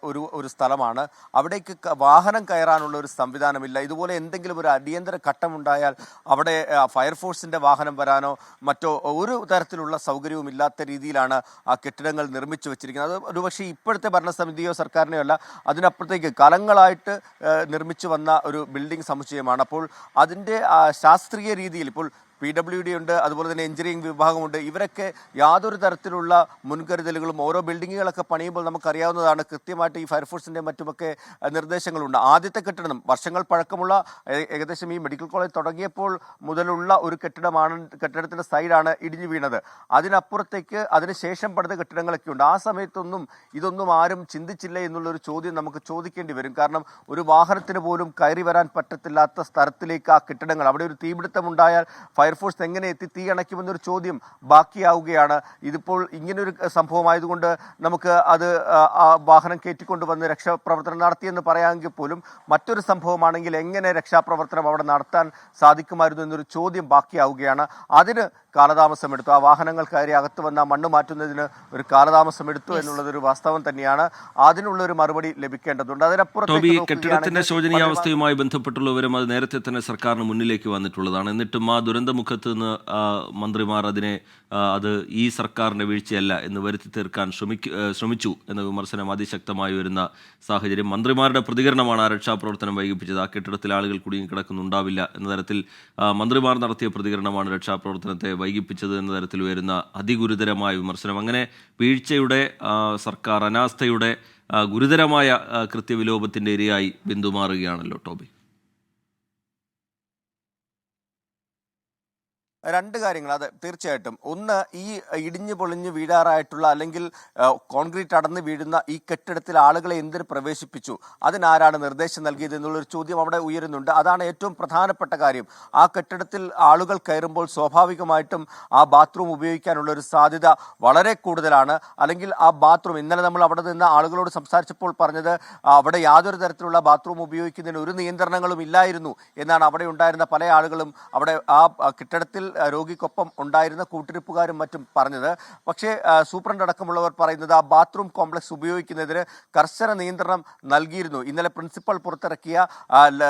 ഒരു സ്ഥലമാണ്. അവിടേക്ക് വാഹനം കയറാനുള്ള ഒരു സംവിധാനമില്ല. ഇതുപോലെ എന്തെങ്കിലും ഒരു അടിയന്തര ഘട്ടമുണ്ടായാൽ അവിടെ ഫയർഫോഴ്സിന്റെ വാഹനം വരാനോ മറ്റോ ഒരു തരത്തിലുള്ള സൗകര്യവും ഇല്ലാത്ത രീതിയിലാണ് ആ കെട്ടിടങ്ങൾ നിർമ്മിച്ചു വെച്ചിരിക്കുന്നത്. അത് ഒരുപക്ഷെ ഇപ്പോഴത്തെ ഭരണസമിതിയോ സർക്കാരിനെയോ അല്ല, അതിനപ്പുറത്തേക്ക് കാലങ്ങളായിട്ട് നിർമ്മിച്ചു വന്ന ഒരു ബിൽഡിംഗ് സമുച്ചയമാണ്. അപ്പോൾ അതിൻ്റെ ശാസ്ത്രീയ രീതിയിൽ ഇപ്പോൾ PWD ഉണ്ട്, അതുപോലെ തന്നെ എഞ്ചിനീയറിംഗ് വിഭാഗമുണ്ട്. ഇവരൊക്കെ യാതൊരു തരത്തിലുള്ള മുൻകരുതലുകളും ഓരോ ബിൽഡിങ്ങുകളൊക്കെ പണിയുമ്പോൾ നമുക്കറിയാവുന്നതാണ്, കൃത്യമായിട്ട് ഈ ഫയർഫോഴ്സിൻ്റെ മറ്റുമൊക്കെ നിർദ്ദേശങ്ങളുണ്ട്. ആദ്യത്തെ കെട്ടിടം വർഷങ്ങൾ പഴക്കമുള്ള ഏകദേശം ഈ മെഡിക്കൽ കോളേജ് തുടങ്ങിയപ്പോൾ മുതലുള്ള ഒരു കെട്ടിടത്തിൻ്റെ സൈഡാണ് ഇടിഞ്ഞു വീണത്. അതിനപ്പുറത്തേക്ക് അതിനുശേഷം പണിത കെട്ടിടങ്ങളൊക്കെ ഉണ്ട്. ആ സമയത്തൊന്നും ഇതൊന്നും ആരും ചിന്തിച്ചില്ല എന്നുള്ളൊരു ചോദ്യം നമുക്ക് ചോദിക്കേണ്ടി വരും. കാരണം ഒരു വാഹനത്തിന് പോലും കയറി വരാൻ പറ്റത്തില്ലാത്ത സ്ഥലത്തിലേക്ക് ആ കെട്ടിടങ്ങൾ, അവിടെ ഒരു തീപിടുത്തം ഉണ്ടായാൽ ഫയർഫോഴ്സ് എങ്ങനെ എത്തി തീ അണയ്ക്കുമെന്നൊരു ചോദ്യം ബാക്കിയാവുകയാണ്. ഇതിപ്പോൾ ഇങ്ങനൊരു സംഭവമായതുകൊണ്ട് നമുക്ക് അത് ആ വാഹനം കയറ്റിക്കൊണ്ടുവന്ന് രക്ഷാപ്രവർത്തനം നടത്തിയെന്ന് പറയാമെങ്കിൽ പോലും മറ്റൊരു സംഭവമാണെങ്കിൽ എങ്ങനെ രക്ഷാപ്രവർത്തനം അവിടെ നടത്താൻ സാധിക്കുമായിരുന്നു എന്നൊരു ചോദ്യം ബാക്കിയാവുകയാണ്. അതിന് കാലതാമസമെടുത്തു. ആ വാഹനങ്ങൾ കയറി അകത്ത് വന്ന മണ്ണ് മാറ്റുന്നതിന് ഒരു കാലതാമസമെടുത്തു എന്നുള്ളതൊരു വാസ്തവം തന്നെയാണ്. അതിനുള്ള ഒരു മറുപടി ലഭിക്കേണ്ടതുണ്ട്. അതിനപ്പുറത്തേക്ക് കെട്ടിടത്തിന്റെ ശോചനീയാവസ്ഥയുമായി ബന്ധപ്പെട്ടുള്ള വിവരം അത് നേരത്തെ തന്നെ സർക്കാരിന് മുന്നിലേക്ക് വന്നിട്ടുള്ളതാണ്. എന്നിട്ടും ആ ദുരന്തമുഖത്ത് നിന്ന് മന്ത്രിമാർ അതിനെ അത് ഈ സർക്കാരിന്റെ വീഴ്ചയല്ല എന്ന് വരുത്തി തീർക്കാൻ ശ്രമിച്ചു എന്ന വിമർശനം അതിശക്തമായി വരുന്ന സാഹചര്യം. മന്ത്രിമാരുടെ പ്രതികരണമാണ് ആ രക്ഷാപ്രവർത്തനം വൈകിപ്പിച്ചത്. ആ കെട്ടിടത്തിൽ ആളുകൾ കുടുങ്ങിക്കിടക്കുന്നുണ്ടാവില്ല എന്ന തരത്തിൽ മന്ത്രിമാർ നടത്തിയ പ്രതികരണമാണ് രക്ഷാപ്രവർത്തനത്തെ വൈകിപ്പിച്ചത് എന്ന തരത്തിൽ വരുന്ന അതിഗുരുതരമായ വിമർശനം. അങ്ങനെ വീഴ്ചയുടെ, സർക്കാർ അനാസ്ഥയുടെ ഗുരുതരമായ കൃത്യവിലോപത്തിന്റെ ഇരയായി ബിന്ദു മാറുകയാണല്ലോ ടോബി. രണ്ട് കാര്യങ്ങൾ, അത് തീർച്ചയായിട്ടും. ഒന്ന്, ഈ ഇടിഞ്ഞു പൊളിഞ്ഞ് വീഴാറായിട്ടുള്ള അല്ലെങ്കിൽ കോൺക്രീറ്റ് അടന്ന് വീഴുന്ന ഈ കെട്ടിടത്തിൽ ആളുകളെ എന്തിന് പ്രവേശിപ്പിച്ചു, അതിനാരാണ് നിർദ്ദേശം നൽകിയത് എന്നുള്ളൊരു ചോദ്യം അവിടെ ഉയരുന്നുണ്ട്. അതാണ് ഏറ്റവും പ്രധാനപ്പെട്ട കാര്യം. ആ കെട്ടിടത്തിൽ ആളുകൾ കയറുമ്പോൾ സ്വാഭാവികമായിട്ടും ആ ബാത്റൂം ഉപയോഗിക്കാനുള്ള ഒരു സാധ്യത വളരെ കൂടുതലാണ്. അല്ലെങ്കിൽ ആ ബാത്റൂം, ഇന്നലെ നമ്മൾ അവിടെ നിന്ന് ആളുകളോട് സംസാരിച്ചപ്പോൾ പറഞ്ഞത് അവിടെ യാതൊരു തരത്തിലുള്ള ബാത്റൂം ഉപയോഗിക്കുന്നതിന് ഒരു നിയന്ത്രണങ്ങളും ഇല്ലായിരുന്നു എന്നാണ് അവിടെ ഉണ്ടായിരുന്ന പല ആളുകളും, അവിടെ ആ കെട്ടിടത്തിൽ രോഗിക്കൊപ്പം ഉണ്ടായിരുന്ന കൂട്ടിരിപ്പുകാരും മറ്റും പറഞ്ഞത്. പക്ഷേ സൂപ്രണ്ട് അടക്കമുള്ളവർ പറയുന്നത് ആ ബാത്റൂം കോംപ്ലക്സ് ഉപയോഗിക്കുന്നതിന് കർശന നിയന്ത്രണം നൽകിയിരുന്നു. ഇന്നലെ പ്രിൻസിപ്പൽ പുറത്തിറക്കിയ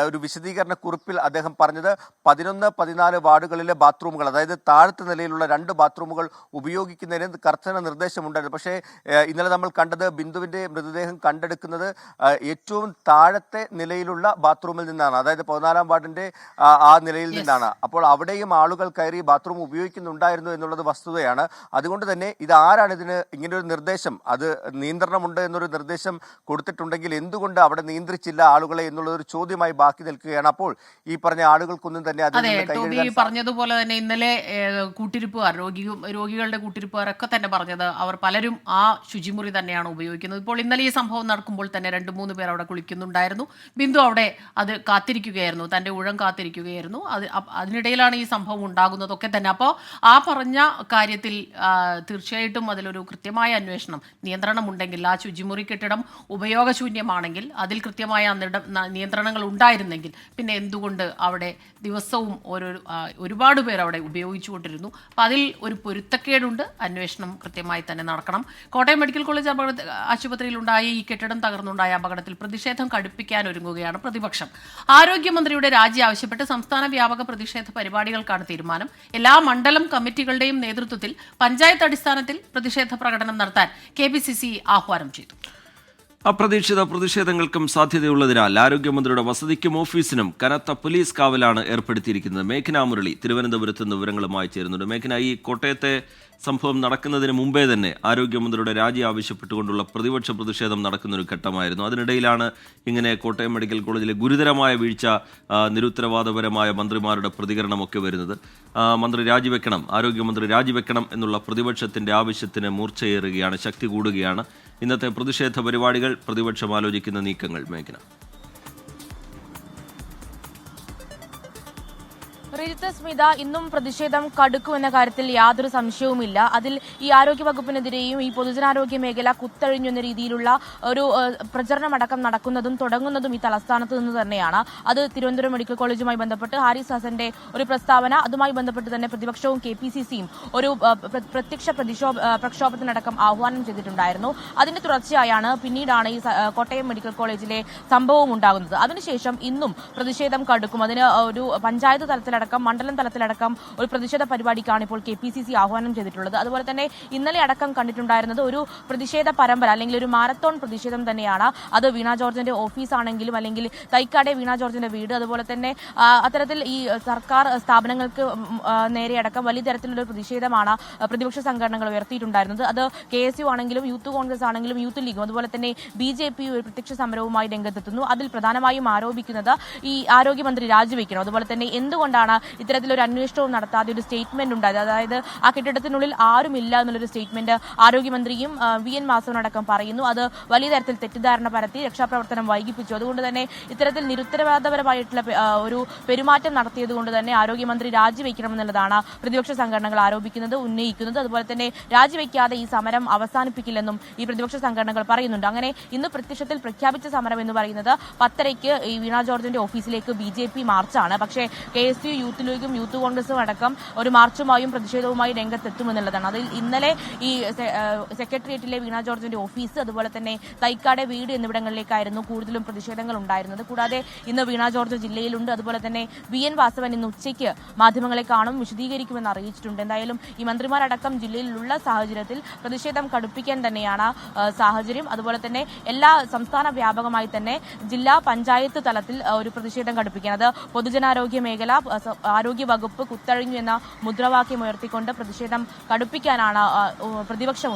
ഒരു വിശദീകരണ കുറിപ്പിൽ അദ്ദേഹം പറഞ്ഞത് 11, 14 വാർഡുകളിലെ ബാത്റൂമുകൾ, അതായത് താഴത്തെ നിലയിലുള്ള 2 ബാത്റൂമുകൾ ഉപയോഗിക്കുന്നതിന് കർശന നിർദ്ദേശമുണ്ടായിരുന്നു. പക്ഷേ ഇന്നലെ നമ്മൾ കണ്ടത് ബിന്ദുവിൻ്റെ മൃതദേഹം കണ്ടെടുക്കുന്നത് ഏറ്റവും താഴത്തെ നിലയിലുള്ള ബാത്റൂമിൽ നിന്നാണ്, അതായത് 14-ാം വാർഡിൻ്റെ ആ നിലയിൽ നിന്നാണ്. അപ്പോൾ അവിടെയും ആളുകൾ കയറി ബാത്റൂം ഉപയോഗിക്കുന്നുണ്ടായിരുന്നു എന്നുള്ളത് വസ്തുതയാണ്. അതുകൊണ്ട് തന്നെ ഇത് ആരാണ് ഇതിന് ഇങ്ങനൊരു നിർദ്ദേശം, അത് നിയന്ത്രണമുണ്ട് എന്നൊരു നിർദ്ദേശം കൊടുത്തിട്ടുണ്ടെങ്കിൽ എന്തുകൊണ്ട് അവിടെ നിയന്ത്രിച്ചില്ല ആളുകളെ എന്നുള്ളൊരു ചോദ്യമായി ബാക്കി നിൽക്കുകയാണ്. അപ്പോൾ ഈ പറഞ്ഞ ആളുകൾക്കൊന്നും തന്നെ പറഞ്ഞതുപോലെ തന്നെ ഇന്നലെ കൂട്ടിരിപ്പുകാർ, രോഗികളുടെ കൂട്ടിരിപ്പുകാരൊക്കെ തന്നെ പറഞ്ഞത് അവർ പലരും ആ ശുചിമുറി തന്നെയാണ് ഉപയോഗിക്കുന്നത്. ഇപ്പോൾ ഇന്നലെ ഈ സംഭവം നടക്കുമ്പോൾ തന്നെ 2-3 പേർ അവിടെ കുളിക്കുന്നുണ്ടായിരുന്നു. ബിന്ദു അവിടെ അത് കാത്തിരിക്കുകയായിരുന്നു, തൻ്റെ ഊഴം കാത്തിരിക്കുകയായിരുന്നു. അതിനിടയിലാണ് ഈ സംഭവം ഉണ്ടാകുന്നതൊക്കെ തന്നെ. അപ്പോൾ ആ പറഞ്ഞ കാര്യത്തിൽ തീർച്ചയായിട്ടും അതിലൊരു കൃത്യമായ അന്വേഷണം, നിയന്ത്രണമുണ്ടെങ്കിൽ, ആ ശുചിമുറി കെട്ടിടം ഉപയോഗശൂന്യമാണെങ്കിൽ അതിൽ കൃത്യമായ നിയന്ത്രണങ്ങൾ ഉണ്ടായിരുന്നെങ്കിൽ പിന്നെ എന്തുകൊണ്ട് അവിടെ ദിവസവും ഒരുപാട് പേർ അവിടെ ഉപയോഗിച്ചുകൊണ്ടിരുന്നു? അപ്പോൾ അതിൽ ഒരു പൊരുത്തക്കേടുണ്ട്. അന്വേഷണം കൃത്യമായി തന്നെ നടക്കണം. കോട്ടയം മെഡിക്കൽ കോളേജ് ആശുപത്രിയിലുണ്ടായ ഈ കെട്ടിടം തകർന്നുണ്ടായ അപകടത്തിൽ പ്രതിഷേധം കടുപ്പിക്കാൻ ഒരുങ്ങുകയാണ് പ്രതിപക്ഷം. ആരോഗ്യമന്ത്രിയുടെ രാജി ആവശ്യപ്പെട്ട് സംസ്ഥാന വ്യാപക പ്രതിഷേധ പരിപാടികൾക്കാണ് തീരുമാനം. എല്ലാ മണ്ഡലം കമ്മിറ്റികളുടെയും നേതൃത്വത്തിൽ പഞ്ചായത്ത് അടിസ്ഥാനത്തിൽ പ്രതിഷേധ പ്രകടനം നടത്താൻ KPCC ആഹ്വാനം ചെയ്തു. അപ്രതീക്ഷിത പ്രതിഷേധങ്ങൾക്കും സാധ്യതയുള്ളതിനാൽ ആരോഗ്യമന്ത്രിയുടെ വസതിക്കും ഓഫീസിനും കനത്ത പോലീസ് കാവലാണ് ഏർപ്പെടുത്തിയിരിക്കുന്നത്. മേഘന മുരളി തിരുവനന്തപുരത്ത് നിന്ന് വിവരങ്ങളുമായി ചേരുന്നുണ്ട്. മേഘന, ഈ കോട്ടയത്തെ സംഭവം നടക്കുന്നതിന് മുമ്പേ തന്നെ ആരോഗ്യമന്ത്രിയുടെ രാജി ആവശ്യപ്പെട്ടുകൊണ്ടുള്ള പ്രതിപക്ഷ പ്രതിഷേധം നടക്കുന്നൊരു ഘട്ടമായിരുന്നു. അതിനിടയിലാണ് ഇങ്ങനെ കോട്ടയം മെഡിക്കൽ കോളേജിലെ ഗുരുതരമായ വീഴ്ച, നിരുത്തരവാദപരമായ മന്ത്രിമാരുടെ പ്രതികരണമൊക്കെ വരുന്നത്. മന്ത്രി രാജിവെക്കണം, ആരോഗ്യമന്ത്രി രാജിവെക്കണം എന്നുള്ള പ്രതിപക്ഷത്തിന്റെ ആവശ്യത്തിന് മൂർച്ചയേറുകയാണ്, ശക്തി കൂടുകയാണ്. ഇന്നത്തെ പ്രതിഷേധ പരിപാടികൾ, പ്രതിപക്ഷം ആലോചിക്കുന്ന നീക്കങ്ങൾ. മേഘന. സ്മിത, ഇന്നും പ്രതിഷേധം കടുക്കുമെന്ന കാര്യത്തിൽ യാതൊരു സംശയവുമില്ല. അതിൽ ഈ ആരോഗ്യ വകുപ്പിനെതിരെയും ഈ പൊതുജനാരോഗ്യ മേഖല കുത്തഴിഞ്ഞെന്ന രീതിയിലുള്ള ഒരു പ്രചരണമടക്കം നടക്കുന്നതും തുടങ്ങുന്നതും ഈ തലസ്ഥാനത്ത് നിന്ന് തന്നെയാണ്. അത് തിരുവനന്തപുരം മെഡിക്കൽ കോളേജുമായി ബന്ധപ്പെട്ട് ഹാരിസ് ഹസന്റെ ഒരു പ്രസ്താവന, അതുമായി ബന്ധപ്പെട്ട് തന്നെ പ്രതിപക്ഷവും KPCCയും ഒരു പ്രത്യക്ഷ പ്രക്ഷോഭത്തിനടക്കം ആഹ്വാനം ചെയ്തിട്ടുണ്ടായിരുന്നു. അതിന്റെ തുടർച്ചയായാണ് പിന്നീടാണ് ഈ കോട്ടയം മെഡിക്കൽ കോളേജിലെ സംഭവം ഉണ്ടാകുന്നത്. അതിനുശേഷം ഇന്നും പ്രതിഷേധം കടുക്കും. അതിന് ഒരു പഞ്ചായത്ത് തലത്തിലടക്കം അടക്കം മണ്ഡലം തലത്തിലടക്കം ഒരു പ്രതിഷേധ പരിപാടിക്കാണ് ഇപ്പോൾ KPCC ആഹ്വാനം ചെയ്തിട്ടുള്ളത്. അതുപോലെ തന്നെ ഇന്നലെ അടക്കം കണ്ടിട്ടുണ്ടായിരുന്നത് ഒരു പ്രതിഷേധ പരമ്പര അല്ലെങ്കിൽ ഒരു മാരത്തോൺ പ്രതിഷേധം തന്നെയാണ്. അത് വീണ ജോർജിന്റെ ഓഫീസാണെങ്കിലും അല്ലെങ്കിൽ തൈക്കാടെ വീണ ജോർജിന്റെ വീട്, അതുപോലെ തന്നെ അത്തരത്തിൽ ഈ സർക്കാർ സ്ഥാപനങ്ങൾക്ക് നേരെ അടക്കം വലിയ തരത്തിലുള്ള പ്രതിഷേധമാണ് പ്രതിപക്ഷ സംഘടനകൾ ഉയർത്തിയിട്ടുണ്ടായിരുന്നത്. അത് KSU ആണെങ്കിലും യൂത്ത് കോൺഗ്രസ് ആണെങ്കിലും യൂത്ത് ലീഗും അതുപോലെ തന്നെ BJP ഒരു പ്രത്യക്ഷ സമരവുമായി രംഗത്തെത്തുന്നു. അതിൽ പ്രധാനമായും ആരോപിക്കുന്നത് ഈ ആരോഗ്യമന്ത്രി രാജിവെക്കണം. അതുപോലെ തന്നെ എന്തുകൊണ്ടാണ് ഇത്തരത്തിലൊരു അന്വേഷണവും നടത്താതെ ഒരു സ്റ്റേറ്റ്മെന്റ് ഉണ്ടായത്, അതായത് ആ കെട്ടിടത്തിനുള്ളിൽ ആരുമില്ല എന്നുള്ളൊരു സ്റ്റേറ്റ്മെന്റ് ആരോഗ്യമന്ത്രിയും VN വാസവനടക്കം പറയുന്നു. അത് വലിയ തരത്തിൽ തെറ്റിദ്ധാരണ പരത്തി, രക്ഷാപ്രവർത്തനം വൈകിപ്പിച്ചു. അതുകൊണ്ട് തന്നെ ഇത്തരത്തിൽ നിരുത്തരവാദപരമായിട്ടുള്ള ഒരു പെരുമാറ്റം നടത്തിയത് കൊണ്ട് തന്നെ ആരോഗ്യമന്ത്രി രാജിവെക്കണമെന്നുള്ളതാണ് പ്രതിപക്ഷ സംഘടനകൾ ആരോപിക്കുന്നത്, ഉന്നയിക്കുന്നത്. അതുപോലെ തന്നെ രാജിവെക്കാതെ ഈ സമരം അവസാനിപ്പിക്കില്ലെന്നും ഈ പ്രതിപക്ഷ സംഘടനകൾ പറയുന്നുണ്ട്. അങ്ങനെ ഇന്ന് പ്രത്യക്ഷത്തിൽ പ്രഖ്യാപിച്ച സമരം എന്ന് പറയുന്നത് 10:30 ഈ വീണ ജോർജിന്റെ ഓഫീസിലേക്ക് BJP മാർച്ചാണ്. പക്ഷേ KSU യൂത്ത് ലീഗും യൂത്ത് കോൺഗ്രസും അടക്കം ഒരു മാർച്ചുമായും പ്രതിഷേധവുമായി രംഗത്തെത്തുമെന്നുള്ളതാണ്. അതിൽ ഇന്നലെ ഈ സെക്രട്ടേറിയറ്റിലെ വീണ ജോർജിന്റെ ഓഫീസ്, അതുപോലെ തന്നെ തൈക്കാടെ വീട് എന്നിവിടങ്ങളിലേക്കായിരുന്നു കൂടുതലും പ്രതിഷേധങ്ങൾ ഉണ്ടായിരുന്നത്. കൂടാതെ ഇന്ന് വീണ ജോർജ് ജില്ലയിലുണ്ട്. അതുപോലെ തന്നെ VN വാസവൻ ഇന്ന് ഉച്ചയ്ക്ക് മാധ്യമങ്ങളെ കാണും, വിശദീകരിക്കുമെന്ന് അറിയിച്ചിട്ടുണ്ട്. എന്തായാലും ഈ മന്ത്രിമാരടക്കം ജില്ലയിലുള്ള സാഹചര്യത്തിൽ പ്രതിഷേധം കടുപ്പിക്കാൻ തന്നെയാണ് സാഹചര്യം. അതുപോലെ തന്നെ എല്ലാ സംസ്ഥാന വ്യാപകമായി തന്നെ ജില്ലാ പഞ്ചായത്ത് തലത്തിൽ ഒരു പ്രതിഷേധം കടുപ്പിക്കാൻ, അത് പൊതുജനാരോഗ്യ മേഖല, ആരോഗ്യ വകുപ്പ് കുത്തഴിഞ്ഞു എന്ന മുദ്രാവാക്യം ഉയർത്തിക്കൊണ്ട് പ്രതിഷേധം കടുപ്പിക്കാനാണ് പ്രതിപക്ഷം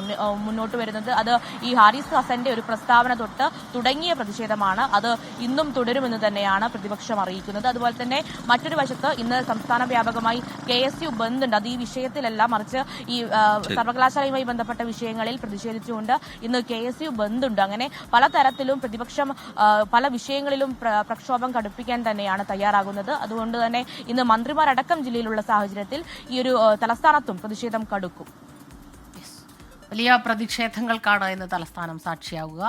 മുന്നോട്ട് വരുന്നത്. അത് ഈ ഹാരിസ് ഹസന്റെ ഒരു പ്രസ്താവന തൊട്ട് തുടങ്ങിയ പ്രതിഷേധമാണ്. അത് ഇന്നും തുടരുമെന്ന് തന്നെയാണ് പ്രതിപക്ഷം അറിയിക്കുന്നത്. അതുപോലെ തന്നെ മറ്റൊരു വശത്ത് ഇന്ന് സംസ്ഥാന വ്യാപകമായി KSU ബന്ദ് ഉണ്ട്. അത് ഈ വിഷയത്തിലല്ല, മറിച്ച് ഈ സർവകലാശാലയുമായി ബന്ധപ്പെട്ട വിഷയങ്ങളിൽ പ്രതിഷേധിച്ചുകൊണ്ട് ഇന്ന് KSU ബന്ദ് ഉണ്ട്. അങ്ങനെ പലതരത്തിലും പ്രതിപക്ഷം പല വിഷയങ്ങളിലും പ്രക്ഷോഭം കടുപ്പിക്കാൻ തന്നെയാണ് തയ്യാറാകുന്നത്. അതുകൊണ്ട് തന്നെ ഇന്ന് മന്ത്രിമാരടക്കം ജില്ലയിലുള്ള സാഹചര്യത്തിൽ ഈ ഒരു തലസ്ഥാനത്തും പ്രതിഷേധം കടുക്കും. വലിയ പ്രതിഷേധങ്ങൾക്കാണ് ഇന്ന് തലസ്ഥാനം സാക്ഷിയാവുക.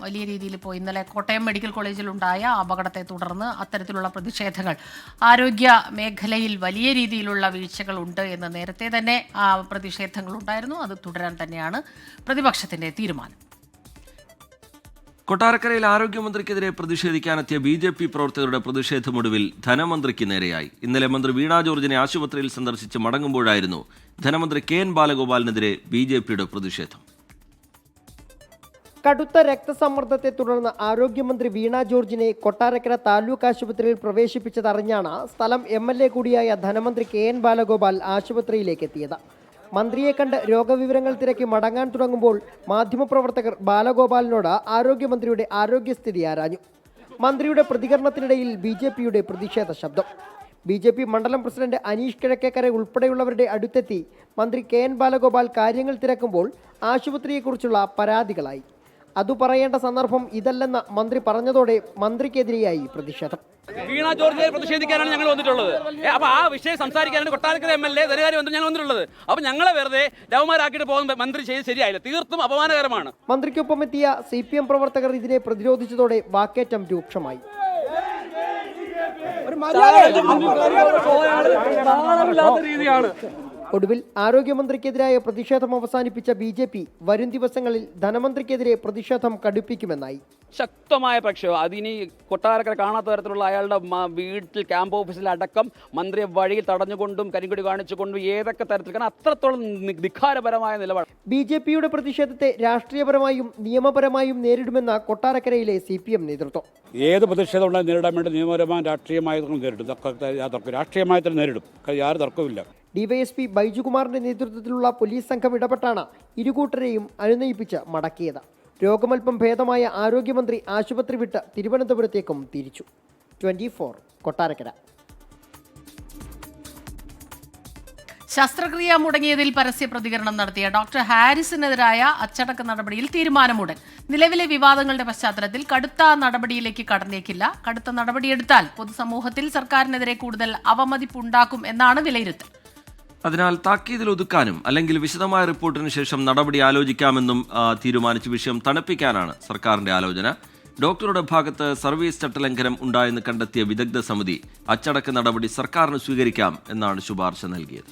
വലിയ രീതിയിൽ ഇപ്പോൾ ഇന്നലെ കോട്ടയം മെഡിക്കൽ കോളേജിലുണ്ടായ അപകടത്തെ തുടർന്ന് അത്തരത്തിലുള്ള പ്രതിഷേധങ്ങൾ, ആരോഗ്യ മേഖലയിൽ വലിയ രീതിയിലുള്ള വീഴ്ചകൾ ഉണ്ട് എന്ന് നേരത്തെ തന്നെ പ്രതിഷേധങ്ങളുണ്ടായിരുന്നു. അത് തുടരാൻ തന്നെയാണ് പ്രതിപക്ഷത്തിന്റെ തീരുമാനം. കൊട്ടാരക്കരയിൽ ആരോഗ്യമന്ത്രിക്കെതിരെ പ്രതിഷേധിക്കാനെത്തിയ BJP പ്രവർത്തകരുടെ പ്രതിഷേധമൊടുവിൽ ധനമന്ത്രിക്ക് നേരെയായി. ഇന്നലെ മന്ത്രി വീണ ജോർജിനെ ആശുപത്രിയിൽ സന്ദർശിച്ച് മടങ്ങുമ്പോഴായിരുന്നു ധനമന്ത്രി KN ബാലഗോപാലിനെതിരെ BJPയുടെ പ്രതിഷേധം. കടുത്ത രക്തസമ്മർദ്ദത്തെ തുടർന്ന് ആരോഗ്യമന്ത്രി വീണ ജോർജിനെ കൊട്ടാരക്കര താലൂക്ക് ആശുപത്രിയിൽ പ്രവേശിപ്പിച്ചതറിഞ്ഞാണ് സ്ഥലം MLA കൂടിയായ ധനമന്ത്രി KN ബാലഗോപാൽ ആശുപത്രിയിലേക്ക് എത്തിയത്. മന്ത്രിയെ കണ്ട് രോഗവിവരങ്ങൾ തിരക്കി മടങ്ങാൻ തുടങ്ങുമ്പോൾ മാധ്യമപ്രവർത്തകർ ബാലഗോപാലിനോട് ആരോഗ്യമന്ത്രിയുടെ ആരോഗ്യസ്ഥിതി ആരാഞ്ഞു. മന്ത്രിയുടെ പ്രതികരണത്തിനിടയിൽ BJPയുടെ പ്രതിഷേധ ശബ്ദം. BJP മണ്ഡലം പ്രസിഡന്റ് അനീഷ് കിഴക്കേക്കര ഉൾപ്പെടെയുള്ളവരുടെ അടുത്തെത്തി മന്ത്രി KN ബാലഗോപാൽ കാര്യങ്ങൾ തിരക്കുമ്പോൾ ആശുപത്രിയെക്കുറിച്ചുള്ള പരാതികളായി. അതു പറയേണ്ട സന്ദർഭം ഇതല്ലെന്ന് മന്ത്രി പറഞ്ഞതോടെ മന്ത്രിക്കെതിരെയായി പ്രതിഷേധം. വീണ ജോർജിനെ പ്രതിഷേധിക്കാനാണ് ഞങ്ങൾ വന്നിട്ടുള്ളത്. അപ്പൊ ആ വിഷയം സംസാരിക്കാനാണ് കൊട്ടാരക്കര MLA ധനകാര്യമന്ത്രി ഞങ്ങൾ വന്നിട്ടുള്ളത്. അപ്പൊ ഞങ്ങളെ വെറുതെ ലവന്മാരാക്കിയിട്ട് പോകുന്ന മന്ത്രി ചെയ്ത് ശരിയായില്ല, തീർത്തും അപമാനകരമാണ്. മന്ത്രിക്കൊപ്പം എത്തിയ CPM പ്രവർത്തകർ ഇതിനെ പ്രതിരോധിച്ചതോടെ വാക്കേറ്റം രൂക്ഷമായി. ഒടുവിൽ ആരോഗ്യമന്ത്രിക്കെതിരായ പ്രതിഷേധം അവസാനിപ്പിച്ച BJP വരും ദിവസങ്ങളിൽ ധനമന്ത്രിക്കെതിരെ പ്രതിഷേധം കടുപ്പിക്കുമെന്നായി. ശക്തമായ പ്രക്ഷോഭം. അതിനി കൊട്ടാരക്കര കാണാത്ത തരത്തിലുള്ള അയാളുടെ വീട്ടിൽ ക്യാമ്പ് ഓഫീസിലടക്കം മന്ത്രിയെ വഴിയിൽ തടഞ്ഞുകൊണ്ടും കരിങ്കൊടി കാണിച്ചുകൊണ്ടും ഏതൊക്കെ തരത്തിൽ, കാരണം അത്രത്തോളം ധിക്കാരപരമായ നിലപാട്. BJPയുടെ പ്രതിഷേധത്തെ രാഷ്ട്രീയപരമായും നിയമപരമായും നേരിടുമെന്ന കൊട്ടാരക്കരയിലെ CPM നേതൃത്വം. ഏത് പ്രതിഷേധം ഉണ്ടായി നേരിടാൻ വേണ്ടി നിയമപരമായും രാഷ്ട്രീയമായും നേരിടും. രാഷ്ട്രീയമായി തന്നെ നേരിടും, യാതൊരു തർക്കമില്ല. DYSP ബൈജുകുമാറിന്റെ നേതൃത്വത്തിലുള്ള പോലീസ് സംഘം ഇടപെട്ടാണ് ഇരുകൂട്ടരെയും അനുനയിപ്പിച്ച് മടക്കിയത്. രോഗമൽപ്പം ഭേദമായ ആരോഗ്യമന്ത്രി ആശുപത്രി വിട്ട് തിരുവനന്തപുരത്തേക്കും തിരിച്ചു. 24 കൊട്ടാരക്കര. ശസ്ത്രക്രിയ മുടങ്ങിയതിൽ പരസ്യ പ്രതികരണം നടത്തിയ ഡോക്ടർ ഹാരിസിനെതിരായ അച്ചടക്ക നടപടിയിൽ തീരുമാനമുടൻ. നിലവിലെ വിവാദങ്ങളുടെ പശ്ചാത്തലത്തിൽ കടുത്ത നടപടിയിലേക്ക് കടന്നേക്കില്ല. കടുത്ത നടപടിയെടുത്താൽ പൊതുസമൂഹത്തിൽ സർക്കാരിനെതിരെ കൂടുതൽ അവമതിപ്പുണ്ടാക്കും എന്നാണ് വിലയിരുത്തൽ. അതിനാൽ താക്കീതിൽ ഒതുക്കാനും അല്ലെങ്കിൽ വിശദമായ റിപ്പോർട്ടിന് ശേഷം നടപടി ആലോചിക്കാമെന്നും തീരുമാനിച്ച് വിഷയം തണുപ്പിക്കാനാണ് സർക്കാരിന്റെ ആലോചന. ഡോക്ടറുടെ ഭാഗത്ത് സർവീസ് ചട്ടലംഘനം ഉണ്ടായെന്ന് കണ്ടെത്തിയ വിദഗ്ധ സമിതി അച്ചടക്ക നടപടി സർക്കാരിന് സ്വീകരിക്കാം എന്നാണ് ശുപാർശ നൽകിയത്.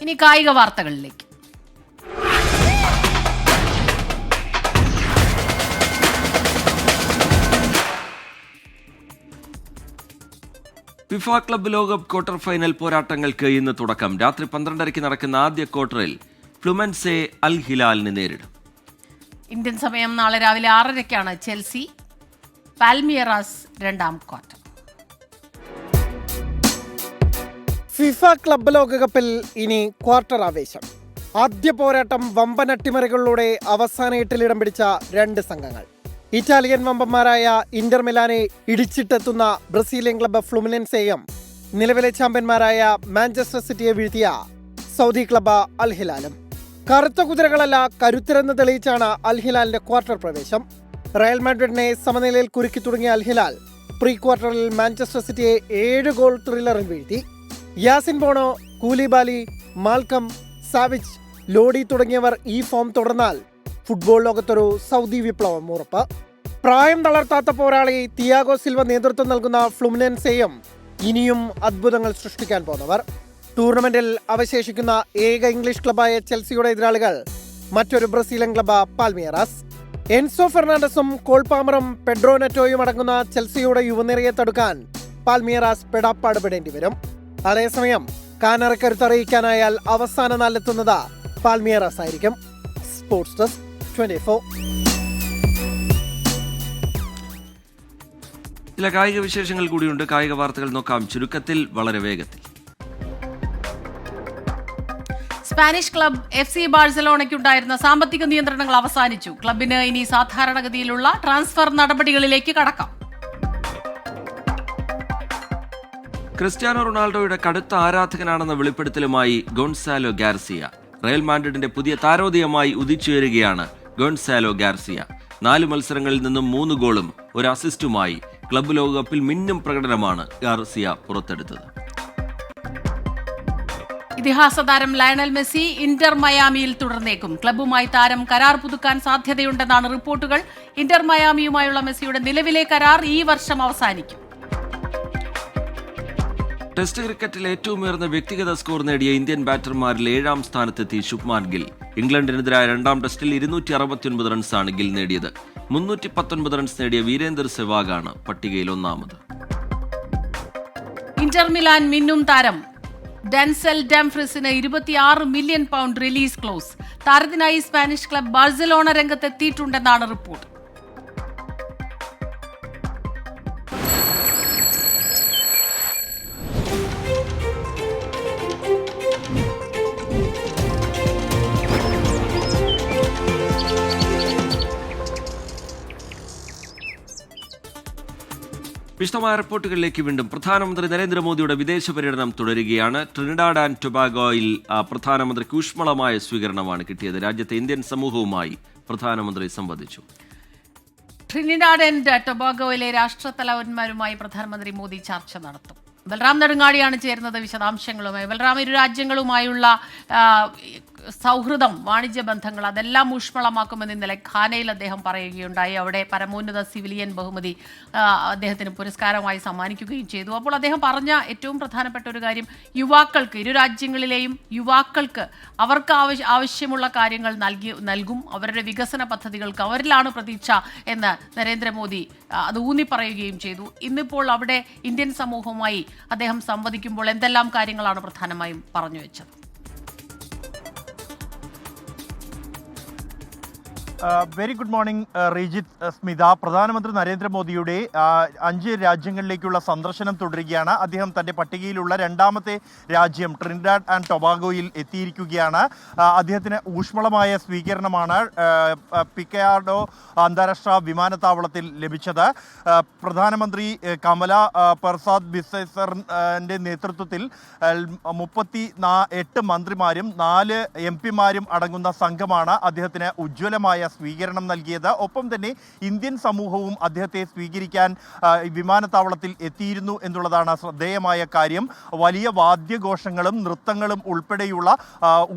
ഇനി കായിക വാർത്തകളിലേക്ക്. ഫിഫ ക്ലബ്ബ് ലോകകപ്പ് ക്വാർട്ടർ ഫൈനൽ പോരാട്ടങ്ങൾക്ക് ഇന്ന് തുടക്കം. രാത്രി 12:30 നടക്കുന്ന ആദ്യ ക്വാർട്ടറിൽ ഫ്ലുമൻസെ അൽ ഹിലാലിനെ നേരിടും. ഇന്ത്യൻ സമയം നാളെ രാവിലെ 6:30-ക്കാണ് ചെൽസി പാൽമിയറാസ് രണ്ടാം ക്വാർട്ടർ. ഫിഫ ക്ലബ്ബ് ലോകകപ്പിൽ ഇനി ക്വാർട്ടർ ആവേശം. ആദ്യ പോരാട്ടം വമ്പൻ അട്ടിമറികളിലൂടെ അവസാന എട്ടിലിടം പിടിച്ച രണ്ട് സംഘങ്ങൾ. ഇറ്റാലിയൻ വമ്പന്മാരായ ഇന്റർ മിലാനെ ഇടിച്ചിട്ടെത്തുന്ന ബ്രസീലിയൻ ക്ലബ്ബ് ഫ്ലുമിനൻസെയും നിലവിലെ ചാമ്പ്യന്മാരായ മാഞ്ചസ്റ്റർ സിറ്റിയെ വീഴ്ത്തിയ സൗദി ക്ലബ്ബ് അൽ ഹിലാലും. കറുത്ത കുതിരകളല്ല, കരുത്തരെന്ന് തെളിയിച്ചാണ് അൽ ഹിലാലിന്റെ ക്വാർട്ടർ പ്രവേശം. റയൽ മാഡ്രിഡിനെ സമനിലയിൽ കുരുക്കി തുടങ്ങിയ അൽ ഹിലാൽ പ്രീ ക്വാർട്ടറിൽ മാഞ്ചസ്റ്റർ സിറ്റിയെ 7 ഗോൾ ത്രില്ലറിൽ വീഴ്ത്തി. യാസിൻ ബോണോ, കൂലിബാലി, മാൽക്കം, സാവിച്ച്, ലോഡി തുടങ്ങിയവർ ഈ ഫോം തുടർന്നാൽ ഫുട്ബോൾ ലോകത്തൊരു സൗദി വിപ്ലവം ഉറപ്പ്. പ്രായം തളർത്താത്ത പോരാളി തിയാഗോ സിൽവ നേതൃത്വം നൽകുന്ന ഫ്ലുമിനൻസെയും ഇനിയും അത്ഭുതങ്ങൾ സൃഷ്ടിക്കാൻ പോകുന്നവർ. ടൂർണമെന്റിൽ അവശേഷിക്കുന്ന ഏക ഇംഗ്ലീഷ് ക്ലബ്ബായ ചെൽസിയുടെ എതിരാളികൾ മറ്റൊരു ബ്രസീലിയൻ ക്ലബ്ബ് പാൽമിയറാസ്. എൻസോ ഫെർണാണ്ടസും കോൾപാമറും പെഡ്രോ നെറ്റോയും അടങ്ങുന്ന ചെൽസിയുടെ യുവനിരയെ തടുക്കാൻ പാൽമിയറാസ് പെടാപ്പാടുപെടേണ്ടി വരും. അതേസമയം കാനറക്കരുത്തറിയിക്കാനായാൽ അവസാന നാലിലെത്തുന്നത് പാൽമിയറാസ് ആയിരിക്കും. Sports desk 24. ചില കായിക വിശേഷങ്ങൾ കൂടിയുണ്ട്. കായിക വാർത്തകൾ നോക്കാം ചുരുക്കത്തിൽ, വളരെ വേഗത്തിൽ. സ്പാനിഷ് ക്ലബ് FC ബാഴ്സലോണയ്ക്കുണ്ടായിരുന്ന സാമ്പത്തിക നിയന്ത്രണങ്ങൾ അവസാനിച്ചു. ക്ലബിന് ഇനി സാധാരണഗതിയിലുള്ള ട്രാൻസ്ഫർ നടപടികളിലേക്ക് കടക്കാം. ക്രിസ്ത്യാനോ റൊണാൾഡോയുടെ കടുത്ത ആരാധകനാണെന്ന വെളിപ്പെടുത്തലുമായി ഗോൺസാലോ ഗാർസിയ. റയൽ മാഡ്രിഡിന്റെ പുതിയ താരോദയമായി ഉദിച്ചുയരുകയാണ് ഗോൺസാലോ ഗാർസിയ. 4 മത്സരങ്ങളിൽ നിന്നും 3 ഗോളും 1 അസിസ്റ്റുമായി ക്ലബ്ബ് ലോകകപ്പിൽ മിന്നും പ്രകടനമാണ് ഗാർസിയ പുറത്തെടുത്തത്. ഇതിഹാസ താരം ലയണൽ മെസ്സി ഇന്റർ മയാമിയിൽ തുടർന്നേക്കും. ക്ലബ്ബുമായി താരം കരാർ പുതുക്കാൻ സാധ്യതയുണ്ടെന്നാണ് റിപ്പോർട്ടുകൾ. ഇന്റർ മയാമിയുമായുള്ള മെസ്സിയുടെ നിലവിലെ കരാർ ഈ വർഷം അവസാനിക്കും. ടെസ്റ്റ് ക്രിക്കറ്റിൽ ഏറ്റവും ഉയർന്ന വ്യക്തിഗത സ്കോർ നേടിയ ഇന്ത്യൻ ബാറ്റർമാരിൽ 7ാം സ്ഥാനത്തെത്തി ശുഭ്മാൻ ഗിൽ. ഇംഗ്ലണ്ടിനെതിരായ 2ാം ടെസ്റ്റിൽ 269 റൺസാണ് ഗിൽ നേടിയത്. 319 റൺസ് നേടിയ വീരേന്ദർ സെവാഗാണ് പട്ടികയിൽ ഒന്നാമത്. ഇന്റർ മിലാൻ മിന്നും താരം ഡെൻസൽ ഡംഫ്രിസിന് 26 മില്യൺ പൗണ്ട് റിലീസ് ക്ലോസ്. താരത്തിനായി സ്പാനിഷ് ക്ലബ് ബാഴ്സലോണ രംഗത്തെത്തിയിട്ടുണ്ടെന്നാണ് റിപ്പോർട്ട്. വിശദമായ റിപ്പോർട്ടുകളിലേക്ക് വീണ്ടും. പ്രധാനമന്ത്രി നരേന്ദ്രമോദിയുടെ വിദേശ പര്യടനം തുടരുകയാണ്. ട്രിനിഡാഡ് ആൻഡ് ടൊബാഗോയിൽ പ്രധാനമന്ത്രിക്ക് ഊഷ്മളമായ സ്വീകരണമാണ് കിട്ടിയത്. രാജ്യത്തെ ഇന്ത്യൻ സമൂഹവുമായി പ്രധാനമന്ത്രി സംവദിച്ചു. ട്രിനിഡാഡ് ആൻഡ് ടൊബാഗോയിലെ രാഷ്ട്രത്തലവന്മാരുമായി പ്രധാനമന്ത്രി മോദി ചർച്ച നടത്തും. ബൽറാം നെടുങ്ങാടിയാണ് ചേരുന്നത് വിശദാംശങ്ങളുമായി. ബൽറാം, ഇരു രാജ്യങ്ങളുമായുള്ള സൗഹൃദം, വാണിജ്യ ബന്ധങ്ങൾ അതെല്ലാം ഊഷ്മളമാക്കുമെന്ന് ഇന്നലെ ഖാനയിൽ അദ്ദേഹം പറയുകയുണ്ടായി. അവിടെ പരമോന്നത സിവിലിയൻ ബഹുമതി അദ്ദേഹത്തിന് പുരസ്കാരമായി സമ്മാനിക്കുകയും ചെയ്തു. അപ്പോൾ അദ്ദേഹം പറഞ്ഞ ഏറ്റവും പ്രധാനപ്പെട്ട ഒരു കാര്യം, യുവാക്കൾക്ക്, ഇരു രാജ്യങ്ങളിലെയും യുവാക്കൾക്ക് അവർക്ക് ആവശ്യമുള്ള കാര്യങ്ങൾ നൽകും. അവരുടെ വികസന പദ്ധതികൾക്ക് അവരിലാണ് പ്രതീക്ഷ എന്ന് നരേന്ദ്രമോദി അത് ഊന്നി പറയുകയും ചെയ്തു. ഇന്നിപ്പോൾ അവിടെ ഇന്ത്യൻ സമൂഹവുമായി അദ്ദേഹം സംവദിക്കുമ്പോൾ എന്തെല്ലാം കാര്യങ്ങളാണ് പ്രധാനമായും പറഞ്ഞു വെച്ചത്? Very good morning Rejith, Smitha. പ്രധാനമന്ത്രി നരേന്ദ്രമോദിയുടെ 5 രാജ്യങ്ങളിലേക്കുള്ള സന്ദർശനം തുടരുകയാണ്. അദ്ദേഹം തൻ്റെ പട്ടികയിലുള്ള 2ാമത്തെ രാജ്യം ട്രിനിഡാഡ് ആൻഡ് ടൊബാഗോയിൽ എത്തിയിരിക്കുകയാണ്. അദ്ദേഹത്തിന് ഊഷ്മളമായ സ്വീകരണമാണ് പിക്കാഡോ അന്താരാഷ്ട്ര വിമാനത്താവളത്തിൽ ലഭിച്ചത്. പ്രധാനമന്ത്രി കമല പ്രസാദ് ബിസേസറിൻ്റെ നേതൃത്വത്തിൽ 38 മന്ത്രിമാരും 4 MP-മാരും അടങ്ങുന്ന സംഘമാണ് അദ്ദേഹത്തിന് ഉജ്ജ്വലമായ സ്വീകരണം നൽകിയത്. ഒപ്പം തന്നെ ഇന്ത്യൻ സമൂഹവും അദ്ദേഹത്തെ സ്വീകരിക്കാൻ വിമാനത്താവളത്തിൽ എത്തിയിരുന്നു എന്നുള്ളതാണ് ശ്രദ്ധേയമായ കാര്യം. വലിയ വാദ്യഘോഷങ്ങളും നൃത്തങ്ങളും ഉൾപ്പെടെയുള്ള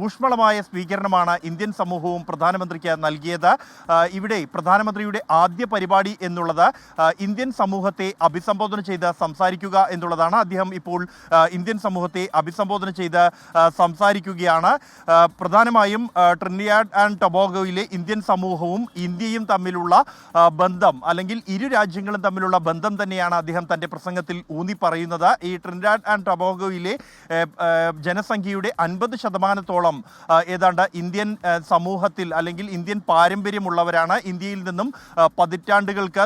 ഊഷ്മളമായ സ്വീകരണമാണ് ഇന്ത്യൻ സമൂഹവും പ്രധാനമന്ത്രിക്ക് നൽകിയത്. ഇവിടെ പ്രധാനമന്ത്രിയുടെ ആദ്യ പരിപാടി എന്നുള്ളത് ഇന്ത്യൻ സമൂഹത്തെ അഭിസംബോധന ചെയ്ത് സംസാരിക്കുക എന്നുള്ളതാണ്. അദ്ദേഹം ഇപ്പോൾ ഇന്ത്യൻ സമൂഹത്തെ അഭിസംബോധന ചെയ്ത് സംസാരിക്കുകയാണ്. പ്രധാനമായും ട്രിനിഡാഡ് ആൻഡ് ടൊബാഗോയിലെ ഇന്ത്യൻ സമൂഹവും ഇന്ത്യയും തമ്മിലുള്ള ബന്ധം, അല്ലെങ്കിൽ ഇരു രാജ്യങ്ങളും തമ്മിലുള്ള ബന്ധം തന്നെയാണ് അദ്ദേഹം തൻ്റെ പ്രസംഗത്തിൽ ഊന്നി പറയുന്നത്. ഈ ട്രിനിഡാഡ് ആൻഡ് ടൊബാഗോയിലെ ജനസംഖ്യയുടെ 50% ഏതാണ്ട് ഇന്ത്യൻ സമൂഹത്തിൽ അല്ലെങ്കിൽ ഇന്ത്യൻ പാരമ്പര്യമുള്ളവരാണ്. ഇന്ത്യയിൽ നിന്നും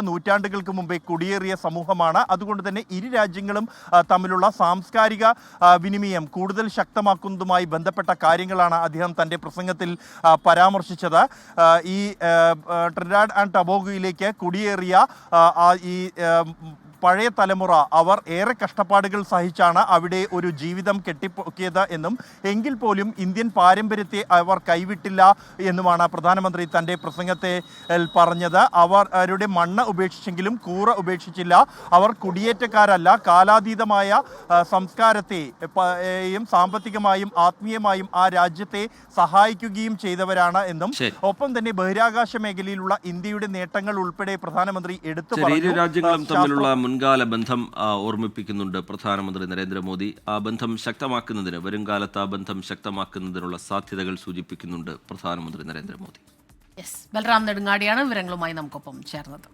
നൂറ്റാണ്ടുകൾക്ക് മുമ്പേ കുടിയേറിയ സമൂഹമാണ്. അതുകൊണ്ട് തന്നെ ഇരു രാജ്യങ്ങളും തമ്മിലുള്ള സാംസ്കാരിക വിനിമയം കൂടുതൽ ശക്തമാക്കുന്നതുമായി ബന്ധപ്പെട്ട കാര്യങ്ങളാണ് അദ്ദേഹം തൻ്റെ പ്രസംഗത്തിൽ പരാമർശിച്ചത്. ഈ ട്രിനിഡാഡ് ആൻഡ് ടൊബാഗോയിലേക്ക് കുടിയേറിയ ഈ പഴയ തലമുറ അവർ ഏറെ കഷ്ടപ്പാടുകൾ സഹിച്ചാണ് അവിടെ ഒരു ജീവിതം കെട്ടിപ്പൊക്കിയത് എന്നും എങ്കിൽ പോലും ഇന്ത്യൻ പാരമ്പര്യത്തെ അവർ കൈവിട്ടില്ല എന്നുമാണ് പ്രധാനമന്ത്രി തൻ്റെ പ്രസംഗത്തെ പറഞ്ഞത്. അവരുടെ മണ്ണ് ഉപേക്ഷിച്ചെങ്കിലും കൂറ ഉപേക്ഷിച്ചില്ല. അവർ കുടിയേറ്റക്കാരല്ല, കാലാതീതമായ സംസ്കാരത്തെയും സാമ്പത്തികമായും ആത്മീയമായും ആ രാജ്യത്തെ സഹായിക്കുകയും ചെയ്തവരാണ് എന്നും ഒപ്പം തന്നെ ബഹിരാകാശ മേഖലയിലുള്ള ഇന്ത്യയുടെ നേട്ടങ്ങൾ ഉൾപ്പെടെ പ്രധാനമന്ത്രി എടുത്തു പറഞ്ഞു. രാജ്യങ്ങളും തമ്മിലുള്ള മുൻകാല ബന്ധം ഓർമ്മിപ്പിക്കുന്നുണ്ട് പ്രധാനമന്ത്രി നരേന്ദ്രമോദി. ആ ബന്ധം ശക്തമാക്കുന്നതിന്, വരുംകാലത്ത് ആ ബന്ധം ശക്തമാക്കുന്നതിനുള്ള സാധ്യതകൾ സൂചിപ്പിക്കുന്നുണ്ട് പ്രധാനമന്ത്രി നരേന്ദ്രമോദി. ബൽറാം നെടുങ്ങാടിയാണ് വിവരങ്ങളുമായി നമുക്കൊപ്പം ചേർന്നത്.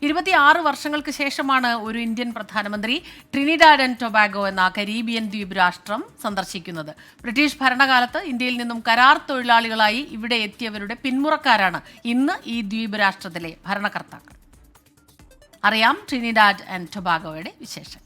26 വർഷങ്ങൾക്ക് ശേഷമാണ് ഒരു ഇന്ത്യൻ പ്രധാനമന്ത്രി ട്രിനിഡാഡ് ആൻഡ് ടൊബാഗോ എന്ന കരീബിയൻ ദ്വീപ് രാഷ്ട്രം സന്ദർശിക്കുന്നത്. ബ്രിട്ടീഷ് ഭരണകാലത്ത് ഇന്ത്യയിൽ നിന്നും കരാർ തൊഴിലാളികളായി ഇവിടെ എത്തിയവരുടെ പിന്മുറക്കാരാണ് ഇന്ന് ഈ ദ്വീപ് രാഷ്ട്രത്തിലെ ഭരണകർത്താക്കൾ. അറിയാം ട്രിനിഡാഡ് ആൻഡ് ടൊബാഗോയുടെ വിശേഷങ്ങൾ.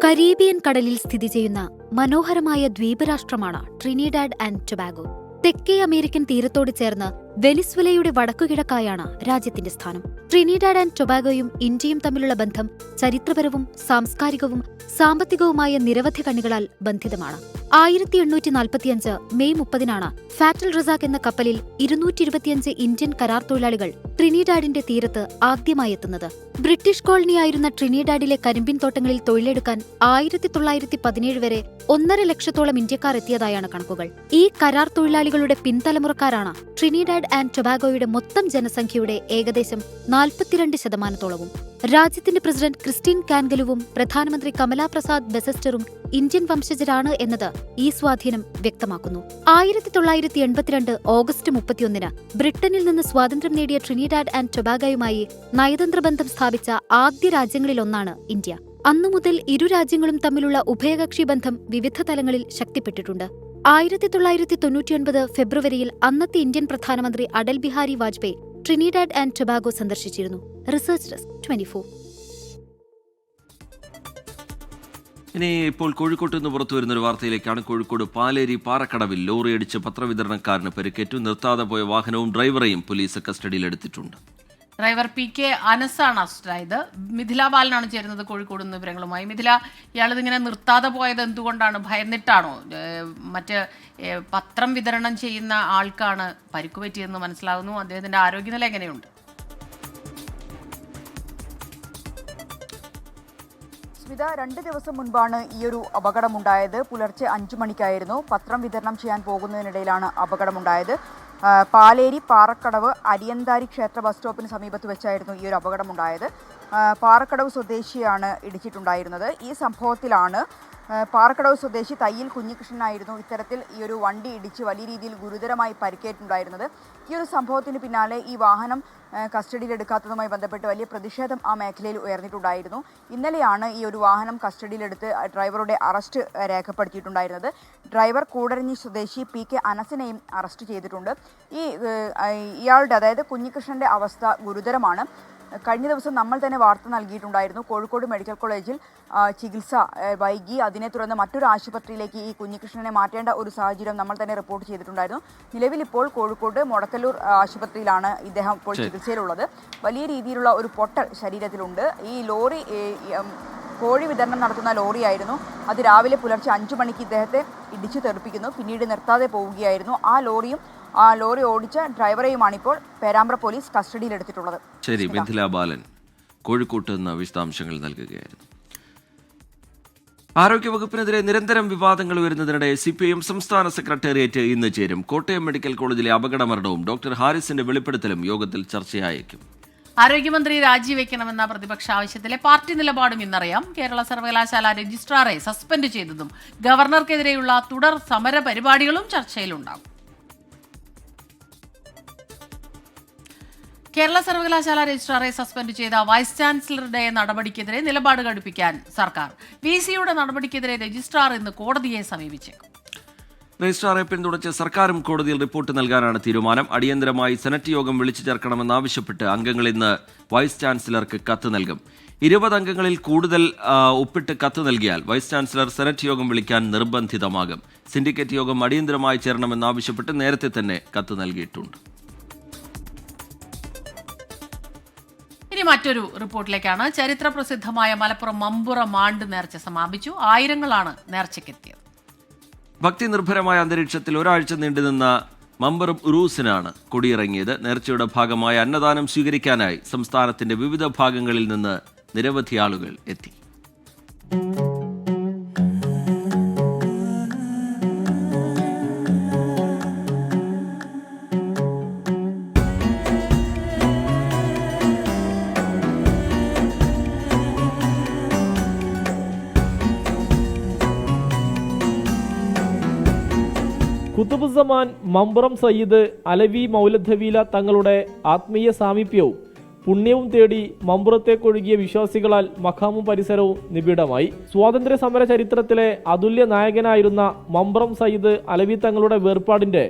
കരീബിയൻ കടലിൽ സ്ഥിതി ചെയ്യുന്ന മനോഹരമായ ദ്വീപരാഷ്ട്രമാണ് ട്രിനിഡാഡ് ആൻഡ് ടൊബാഗോ. തെക്കേ അമേരിക്കൻ തീരത്തോട് ചേർന്ന് വെനിസ്വലയുടെ വടക്കുകിഴക്കായാണ് രാജ്യത്തിന്റെ സ്ഥാനം. ട്രിനിഡാഡ് ആൻഡ് ടൊബാഗോയും ഇന്ത്യയും തമ്മിലുള്ള ബന്ധം ചരിത്രപരവും സാംസ്കാരികവും സാമ്പത്തികവുമായ നിരവധി കണ്ണികളാൽ ബന്ധിതമാണ്. 1845 മെയ് 30-നാണ് ഫാറ്റൽ റസാഖ് എന്ന കപ്പലിൽ 225 ഇന്ത്യൻ കരാർ തൊഴിലാളികൾ ട്രിനിഡാഡിന്റെ തീരത്ത് ആദ്യമായി എത്തുന്നത്. ബ്രിട്ടീഷ് കോളനിയായിരുന്ന ട്രിനിഡാഡിലെ കരിമ്പിൻ തോട്ടങ്ങളിൽ തൊഴിലെടുക്കാൻ 1917 വരെ 1.5 ലക്ഷത്തോളം ഇന്ത്യക്കാർ എത്തിയതായാണ് കണക്കുകൾ. ഈ കരാർ തൊഴിലാളികളുടെ പിൻതലമുറക്കാരാണ് ട്രിനിഡാഡ് ആൻഡ് ടൊബാഗോയുടെ മൊത്തം ജനസംഖ്യയുടെ ഏകദേശം 42%. രാജ്യത്തിന്റെ പ്രസിഡന്റ് ക്രിസ്റ്റീൻ കാൻഗലുവും പ്രധാനമന്ത്രി കമലാ പ്രസാദ് ബെസസ്റ്ററും ഇന്ത്യൻ വംശജരാണ് എന്നത് ഈ സ്വാധീനം വ്യക്തമാക്കുന്നു. 1982 ഓഗസ്റ്റ് 31-ന് ബ്രിട്ടനിൽ നിന്ന് സ്വാതന്ത്ര്യം നേടിയ ട്രിനിഡാഡ് ആൻഡ് ടൊബാഗോയുമായി നയതന്ത്ര ബന്ധം സ്ഥാപിച്ച ആദ്യ രാജ്യങ്ങളിലൊന്നാണ് ഇന്ത്യ. അന്നുമുതൽ ഇരു രാജ്യങ്ങളും തമ്മിലുള്ള ഉഭയകക്ഷി ബന്ധം വിവിധ തലങ്ങളിൽ ശക്തിപ്പെട്ടിട്ടുണ്ട്. 1999 ഫെബ്രുവരിയിൽ അന്നത്തെ ഇന്ത്യൻ പ്രധാനമന്ത്രി Atal Bihari Vajpayee Trinidad and Tobago സന്ദർശിച്ചിരുന്നു. Research desk 24. ഇനി ഇപ്പോൾ കോഴിക്കോട്ട് നിന്ന് പുറത്തു വരുന്ന ഒരു വാർത്തയിലേക്കാണ്. കോഴിക്കോട് പാലേരി പാറക്കടവിൽ ലോറിയടിച്ച് പത്രവിതരണക്കാരന് പരിക്കേറ്റു. നിർത്താതെ പോയ വാഹനവും ഡ്രൈവറെയും പോലീസ് കസ്റ്റഡിയിലെടുത്തിട്ടുണ്ട്. ഡ്രൈവർ PK അനസാണ് അറസ്റ്റിലായത്. മിഥില ബാലനാണ് ചേരുന്നത് കോഴിക്കോട് നിന്ന് വിവരങ്ങളുമായി. മിഥില, ഇയാളിതിങ്ങനെ നിർത്താതെ പോയത് എന്തുകൊണ്ടാണ്? ഭയന്നിട്ടാണോ? മറ്റ് പത്രം വിതരണം ചെയ്യുന്ന ആൾക്കാണ് പരിക്കുപറ്റിയെന്ന് മനസ്സിലാകുന്നു. അദ്ദേഹത്തിന്റെ ആരോഗ്യനില എങ്ങനെയുണ്ട്? സ്മിത, 2 ദിവസം മുൻപാണ് ഈയൊരു അപകടമുണ്ടായത്. പുലർച്ചെ 5 മണിക്കായിരുന്നു. പത്രം വിതരണം ചെയ്യാൻ പോകുന്നതിനിടയിലാണ് അപകടമുണ്ടായത്. പാലേരി പാറക്കടവ് അരിയന്താരി ക്ഷേത്ര ബസ് സ്റ്റോപ്പിന് സമീപത്ത് വെച്ചായിരുന്നു ഈ ഒരു അപകടമുണ്ടായത്. പാറക്കടവ് സ്വദേശിയാണ് ഇടിച്ചിട്ടുണ്ടായിരുന്നത്. ഈ സംഭവത്തിലാണ് പാറക്കടവ് സ്വദേശി തയ്യിൽ കുഞ്ഞികൃഷ്ണനായിരുന്നു ഇത്തരത്തിൽ ഈ ഒരു വണ്ടി ഇടിച്ച് വലിയ രീതിയിൽ ഗുരുതരമായി പരിക്കേറ്റുണ്ടായിരുന്നത്. ഈ ഒരു സംഭവത്തിന് പിന്നാലെ ഈ വാഹനം കസ്റ്റഡിയിലെടുക്കാത്തതുമായി ബന്ധപ്പെട്ട് വലിയ പ്രതിഷേധം ആ മേഖലയിൽ ഉയർന്നിട്ടുണ്ടായിരുന്നു. ഇന്നലെയാണ് ഈ ഒരു വാഹനം കസ്റ്റഡിയിലെടുത്ത് ഡ്രൈവറുടെ അറസ്റ്റ് രേഖപ്പെടുത്തിയിട്ടുണ്ടായിരുന്നത്. ഡ്രൈവർ കൂടരഞ്ഞി സ്വദേശി PK അനസിനെയും അറസ്റ്റ് ചെയ്തിട്ടുണ്ട്. ഇയാളുടെ, അതായത് കുഞ്ഞികൃഷ്ണൻ്റെ അവസ്ഥ ഗുരുതരമാണ്. കഴിഞ്ഞ ദിവസം നമ്മൾ തന്നെ വാർത്ത നൽകിയിട്ടുണ്ടായിരുന്നു. കോഴിക്കോട് മെഡിക്കൽ കോളേജിൽ ചികിത്സ വൈകി, അതിനെ തുടർന്ന് മറ്റൊരു ആശുപത്രിയിലേക്ക് ഈ കുഞ്ഞികൃഷ്ണനെ മാറ്റേണ്ട ഒരു സാഹചര്യം നമ്മൾ തന്നെ റിപ്പോർട്ട് ചെയ്തിട്ടുണ്ടായിരുന്നു. നിലവിൽ ഇപ്പോൾ കോഴിക്കോട് മൊടക്കല്ലൂർ ആശുപത്രിയിലാണ് ഇദ്ദേഹം ഇപ്പോൾ ചികിത്സയിലുള്ളത്. വലിയ രീതിയിലുള്ള ഒരു പൊട്ടൽ ശരീരത്തിലുണ്ട്. ഈ ലോറി കോഴി വിതരണം നടത്തുന്ന ലോറിയായിരുന്നു. അത് രാവിലെ പുലർച്ചെ 5 മണിക്ക് ഇദ്ദേഹത്തെ ഇടിച്ചു തെറിപ്പിക്കുന്നു. പിന്നീട് നിർത്താതെ പോവുകയായിരുന്നു. ആ ലോറി ഓടിച്ച ഡ്രൈവറെയുമാണ് ഇപ്പോൾ പേരാമ്പ്ര പോലീസ് കസ്റ്റഡിയിലെടുത്തിട്ടുള്ളത്. ശരി, മിഥില ബാലൻ കോഴിക്കോട്ട് നിന്ന് വിശദാംശങ്ങൾ നൽകുകയായിരുന്നു. ആരോഗ്യവകുപ്പിനെതിരെ നിരന്തരം വിവാദങ്ങൾ വരുന്നതിനിടെ CPIM സംസ്ഥാന സെക്രട്ടേറിയറ്റ് ഇന്ന് ചേരും. കോട്ടയം മെഡിക്കൽ കോളേജിലെ അപകടമരണവും ഡോക്ടർ ഹാരിസിന്റെ വെളിപ്പെടുത്തലും യോഗത്തിൽ ചർച്ചയായേക്കും. ആരോഗ്യമന്ത്രി രാജിവെക്കണമെന്ന പ്രതിപക്ഷ ആവശ്യത്തിലെ പാർട്ടി നിലപാടും ഇന്നറിയാം. കേരള സർവകലാശാല രജിസ്ട്രാറെ സസ്പെൻഡ് ചെയ്തതും ഗവർണർക്കെതിരെയുള്ള തുടർ സമര പരിപാടികളും ചർച്ചയിലുണ്ടാകും. കേരള സർവകലാശാല രജിസ്ട്രാറെ സസ്പെൻഡ് ചെയ്ത വൈസ് ചാൻസലറുടെ നടപടിക്കെതിരെ നിലപാട് ഘടിപ്പിക്കാൻ സർക്കാർ. VC-യുടെ നടപടിക്കെതിരെ രജിസ്ട്രാർ ഇന്ന് കോടതിയെ സമീപിച്ചേക്കും. രജിസ്ട്രാറെ പിന്തുണച്ച് സർക്കാരും കോടതിയിൽ റിപ്പോർട്ട് നൽകാനാണ് തീരുമാനം. അടിയന്തരമായി സെനറ്റ് യോഗം വിളിച്ചു ചേർക്കണമെന്നാവശ്യപ്പെട്ട് അംഗങ്ങൾ ഇന്ന് വൈസ് ചാൻസലർക്ക് കത്ത് നൽകും. 20 അംഗങ്ങളിൽ കൂടുതൽ ഒപ്പിട്ട് കത്ത് നൽകിയാൽ വൈസ് ചാൻസലർ സെനറ്റ് യോഗം വിളിക്കാൻ നിർബന്ധിതമാകും. സിൻഡിക്കേറ്റ് യോഗം അടിയന്തരമായി ചേരണമെന്നാവശ്യപ്പെട്ട് നേരത്തെ തന്നെ കത്ത് നൽകിയിട്ടുണ്ട്. ഇനി മറ്റൊരു റിപ്പോർട്ടിലേക്കാണ്. ചരിത്ര പ്രസിദ്ധമായ മലപ്പുറം മമ്പുറം ആണ്ട് നേർച്ച സമാപിച്ചു. ആയിരങ്ങളാണ് നേർച്ചയ്ക്കെത്തിയത്. ഭക്തി നിർഭരമായ അന്തരീക്ഷത്തിൽ ഒരാഴ്ച നീണ്ടുനിന്ന മമ്പുറം ഉറൂസിനാണ് കൊടിയിറങ്ങിയത്. നേർച്ചയുടെ ഭാഗമായ അന്നദാനം സ്വീകരിക്കാനായി സംസ്ഥാനത്തിന്റെ വിവിധ ഭാഗങ്ങളിൽ നിന്ന് നിരവധി ആളുകൾ എത്തി. കുത്തുബുസ്സമാൻ മമ്പുറം സയ്യിദ് അലവി മൗലദ്ദവീല തങ്ങളുടെ ആത്മീയ സാമീപ്യവും പുണ്യവും തേടി മമ്പുറത്തേക്കൊഴുകിയ വിശ്വാസികളാൽ മഖാമും പരിസരവും നിബിഡമായി. സ്വാതന്ത്ര്യ സമര ചരിത്രത്തിലെ അതുല്യ നായകനായിരുന്ന മമ്പുറം സയ്യിദ് അലവി തങ്ങളുടെ വേർപാടിന്റെ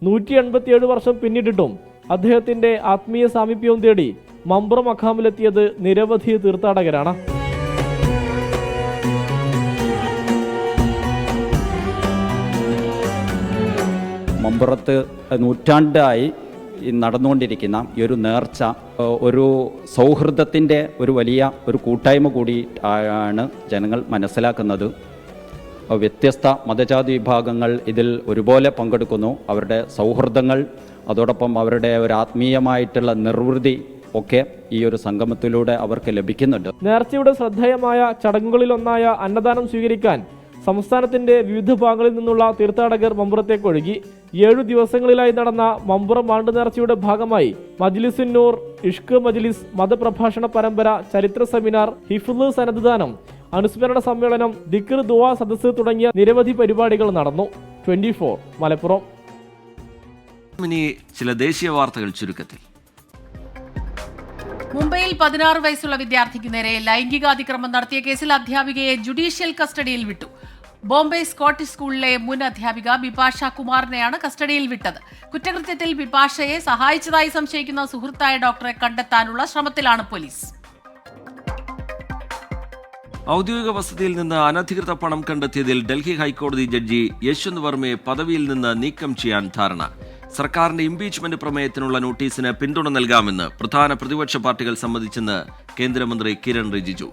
187 വർഷം പിന്നിട്ടിട്ടും അദ്ദേഹത്തിന്റെ ആത്മീയ സാമീപ്യവും തേടി മമ്പുറം മഖാമിലെത്തിയത് നിരവധി തീർത്ഥാടകരാണ്. മമ്പുറത്ത് നൂറ്റാണ്ടായി നടന്നുകൊണ്ടിരിക്കുന്ന ഈ ഒരു നേർച്ച ഒരു സൗഹൃദത്തിൻ്റെ ഒരു വലിയ ഒരു കൂട്ടായ്മ കൂടി ആണ് ജനങ്ങൾ മനസ്സിലാക്കുന്നത്. വ്യത്യസ്ത മതജാതി വിഭാഗങ്ങൾ ഇതിൽ ഒരുപോലെ പങ്കെടുക്കുന്നു. അവരുടെ സൗഹൃദങ്ങൾ, അതോടൊപ്പം അവരുടെ ഒരു ആത്മീയമായിട്ടുള്ള നിർവൃതി ഒക്കെ ഈ ഒരു സംഗമത്തിലൂടെ അവർക്ക് ലഭിക്കുന്നുണ്ട്. നേർച്ചയുടെ ശ്രദ്ധേയമായ ചടങ്ങുകളിലൊന്നായ അന്നദാനം സ്വീകരിക്കാൻ സംസ്ഥാനത്തിന്റെ വിവിധ ഭാഗങ്ങളിൽ നിന്നുള്ള തീർത്ഥാടകർ മമ്പുറത്തേക്ക് ഒഴുകി. 7 ദിവസങ്ങളിലായി നടന്ന മമ്പുറം ആണ്ട് നേർച്ചയുടെ ഭാഗമായി മജ്ലിസുന്നൂർ, ഇഷ്ക് മജ്ലിസ്, മതപ്രഭാഷണ പരമ്പര, ചരിത്ര സെമിനാർ, ഹിഫ്ള് സനദ് ദാനം, അനുസ്മരണ സമ്മേളനം, ദിക്ർ ദുആ സദസ്സ് തുടങ്ങിയ നിരവധി പരിപാടികൾ നടന്നു. 24 മലപ്പുറം. ഇനി ചില ദേശീയ വാർത്തകൾ ചുരുക്കത്തിൽ. മുംബൈയിൽ 16 വയസ്സുള്ള വിദ്യാർത്ഥിക്ക് നേരെ ലൈംഗികാതിക്രമം നടത്തിയ കേസിൽ അധ്യാപികയെ ജുഡീഷ്യൽ കസ്റ്റഡിയിൽ വിട്ടു. ബോംബെ സ്കോട്ടിഷ് സ്കൂളിലെ മുൻ അധ്യാപിക ബിപാഷ കുമാറിനെയാണ് കസ്റ്റഡിയിൽ വിട്ടത്. കുറ്റകൃത്യത്തിൽ ബിപാഷയെ സഹായിച്ചതായി സംശയിക്കുന്ന സുഹൃത്തായ ഡോക്ടറെ കണ്ടെത്താനുള്ള ശ്രമത്തിലാണ് പോലീസ്. ഔദ്യോഗിക വസതിയിൽ നിന്ന് അനധികൃത പണം കണ്ടെത്തിയതിൽ ഡൽഹി ഹൈക്കോടതി ജഡ്ജി യശ്വന്ത് വർമ്മയെ പദവിയിൽ നിന്ന് നീക്കം ചെയ്യാൻ ധാരണ. സർക്കാരിന്റെ ഇംപീച്ച്മെന്റ് പ്രമേയത്തിനുള്ള നോട്ടീസിന് പിന്തുണ നൽകാമെന്ന് പ്രധാന പ്രതിപക്ഷ പാർട്ടികൾ സമ്മതിച്ചെന്ന് കേന്ദ്രമന്ത്രി കിരൺ റിജിജു.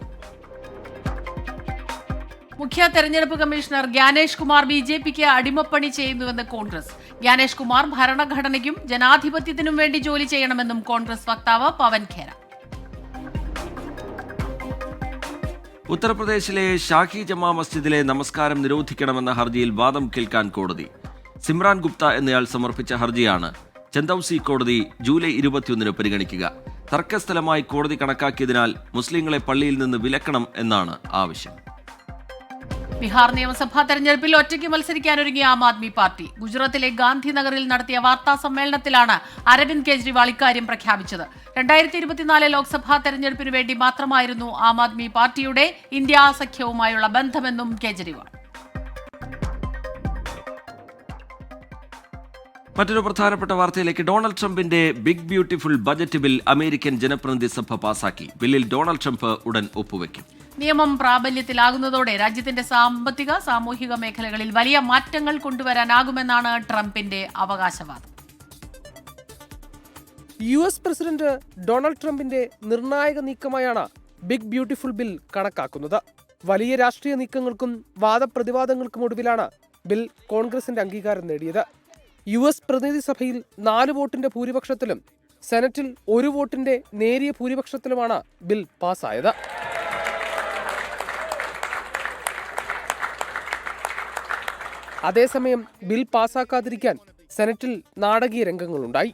മുഖ്യ തെരഞ്ഞെടുപ്പ് കമ്മീഷണർ ഗ്യാനേഷ് കുമാർ BJPക്ക് അടിമപ്പണി ചെയ്യുന്നുവെന്ന് കോൺഗ്രസ്. ഗ്യാനേഷ് കുമാർ ഭരണഘടനയ്ക്കും ജനാധിപത്യത്തിനും വേണ്ടി ജോലി ചെയ്യണമെന്നും കോൺഗ്രസ് വക്താവ് പവൻ ഖേര. ഉത്തർപ്രദേശിലെ ഷാഹി ജമാ മസ്ജിദിലെ നമസ്കാരം നിരോധിക്കണമെന്ന ഹർജിയിൽ വാദം കേൾക്കാൻ കോടതി. സിമ്രാൻ ഗുപ്ത എന്നയാൾ സമർപ്പിച്ച ഹർജിയാണ് ചന്ദൌസി കോടതി ജൂലൈ 21 പരിഗണിക്കുക. തർക്കസ്ഥലമായി കോടതി കണക്കാക്കിയതിനാൽ മുസ്ലിങ്ങളെ പള്ളിയിൽ നിന്ന് വിലക്കണം എന്നാണ് ആവശ്യം. ബീഹാർ നിയമസഭാ തെരഞ്ഞെടുപ്പിൽ ഒറ്റയ്ക്ക് മത്സരിക്കാനൊരുങ്ങിയ ആം ആദ്മി പാർട്ടി ഗുജറാത്തിലെ ഗാന്ധിനഗറിൽ നടത്തിയ വാർത്താ സമ്മേളനത്തിലാണ് അരവിന്ദ് കെജ്രിവാൾ ഇക്കാര്യം പ്രഖ്യാപിച്ചത്. 2024 ലോക്സഭാ തെരഞ്ഞെടുപ്പിനു വേണ്ടി മാത്രമായിരുന്നു ആം ആദ്മി പാർട്ടിയുടെ ഇന്ത്യ സഖ്യവുമായുള്ള ബന്ധമെന്നും കെജ്രിവാൾ. മറ്റൊരു പ്രധാനപ്പെട്ട വാർത്തയിലേക്ക്. ഡൊണാൾഡ് ട്രംപിന്റെ big beautiful budget bill American ജനപ്രതിനിധി സഭ പാസാക്കി. ബില്ലിൽ ഡൊണാൾഡ് ട്രംപ് ഉടൻ ഒപ്പുവെക്കും. നിയമം പ്രാബല്യത്തിലാകുന്നതോടെ രാജ്യത്തിന്റെ സാമ്പത്തിക സാമൂഹിക മേഖലകളിൽ വലിയ മാറ്റങ്ങൾ കൊണ്ടുവരാനാകുമെന്നാണ് ട്രംപിന്റെ അവകാശവാദം. US പ്രസിഡന്റ് ഡൊണാൾഡ് ട്രംപിന്റെ നിർണായക നീക്കമായാണ് ബിഗ് ബ്യൂട്ടിഫുൾ ബിൽ കണക്കാക്കുന്നത്. വലിയ രാഷ്ട്രീയ നീക്കങ്ങൾക്കും വാദപ്രതിവാദങ്ങൾക്കും ഒടുവിലാണ് ബിൽ കോൺഗ്രസിന്റെ അംഗീകാരം നേടിയത്. US പ്രതിനിധി സഭയിൽ 4 വോട്ടിന്റെ ഭൂരിപക്ഷത്തിലും സെനറ്റിൽ 1 വോട്ടിന്റെ നേരിയ ഭൂരിപക്ഷത്തിലുമാണ് ബിൽ പാസ്സായത്. അതേസമയം ബിൽ പാസാക്കാതിരിക്കാൻ സെനറ്റിൽ നാടകീയ രംഗങ്ങളുണ്ടായി.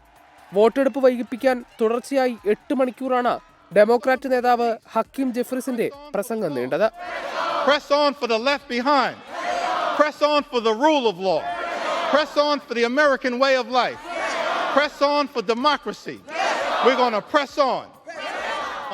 വോട്ടെടുപ്പ് വൈകിപ്പിക്കാൻ തുടർച്ചയായി 8 മണിക്കൂറാണ് ഡെമോക്രാറ്റ് നേതാവ് ഹക്കീം ജെഫ്രിസിന്റെ പ്രസംഗം നീണ്ടത്. Press on for the left behind. Press on for the rule of law. Press on for the American way of life. Press on for democracy. We're going to press on.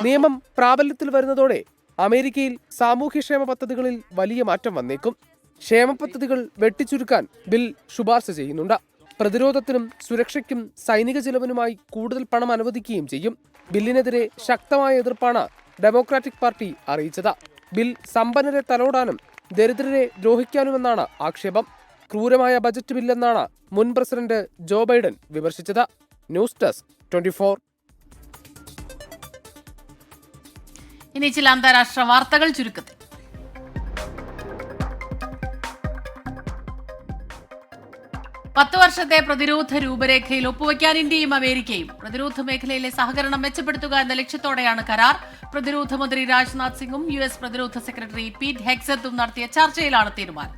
നിയമം പ്രാബല്യത്തിൽ വരുന്നതോടെ അമേരിക്കയിൽ സാമൂഹ്യക്ഷേമ പദ്ധതികളിൽ വലിയ മാറ്റം വന്നേക്കും. ക്ഷേമ പദ്ധതികൾ വെട്ടിച്ചുരുക്കാൻ ബിൽ ശുപാർശ ചെയ്യുന്നുണ്ട്. പ്രതിരോധത്തിനും സുരക്ഷയ്ക്കും സൈനിക ചെലവിനുമായി കൂടുതൽ പണം അനുവദിക്കുകയും ചെയ്യും. ബില്ലിനെതിരെ ശക്തമായ എതിർപ്പാണ് ഡെമോക്രാറ്റിക് പാർട്ടി അറിയിച്ചത്. ബിൽ സമ്പന്നരെ തലോടാനും ദരിദ്രരെ ദ്രോഹിക്കാനുമെന്നാണ് ആക്ഷേപം. ക്രൂരമായ ബജറ്റ് ബില്ലെന്നാണ് മുൻ പ്രസിഡന്റ് ജോ ബൈഡൻ വിമർശിച്ചത്. News desk 24. ഇനി ചില അന്താരാഷ്ട്ര വാർത്തകൾ ചുരുക്കത്തിൽ. പത്ത് വർഷത്തെ പ്രതിരോധ രൂപരേഖയിൽ ഒപ്പുവയ്ക്കാൻ ഇന്ത്യയും അമേരിക്കയും. പ്രതിരോധ മേഖലയിലെ സഹകരണം മെച്ചപ്പെടുത്തുക എന്ന ലക്ഷ്യത്തോടെയാണ് കരാർ. പ്രതിരോധ മന്ത്രി രാജ്നാഥ് സിംഗും US പ്രതിരോധ സെക്രട്ടറി പീറ്റ് ഹെഗ്സെത്തും നടത്തിയ ചർച്ചയിലാണ് തീരുമാനം.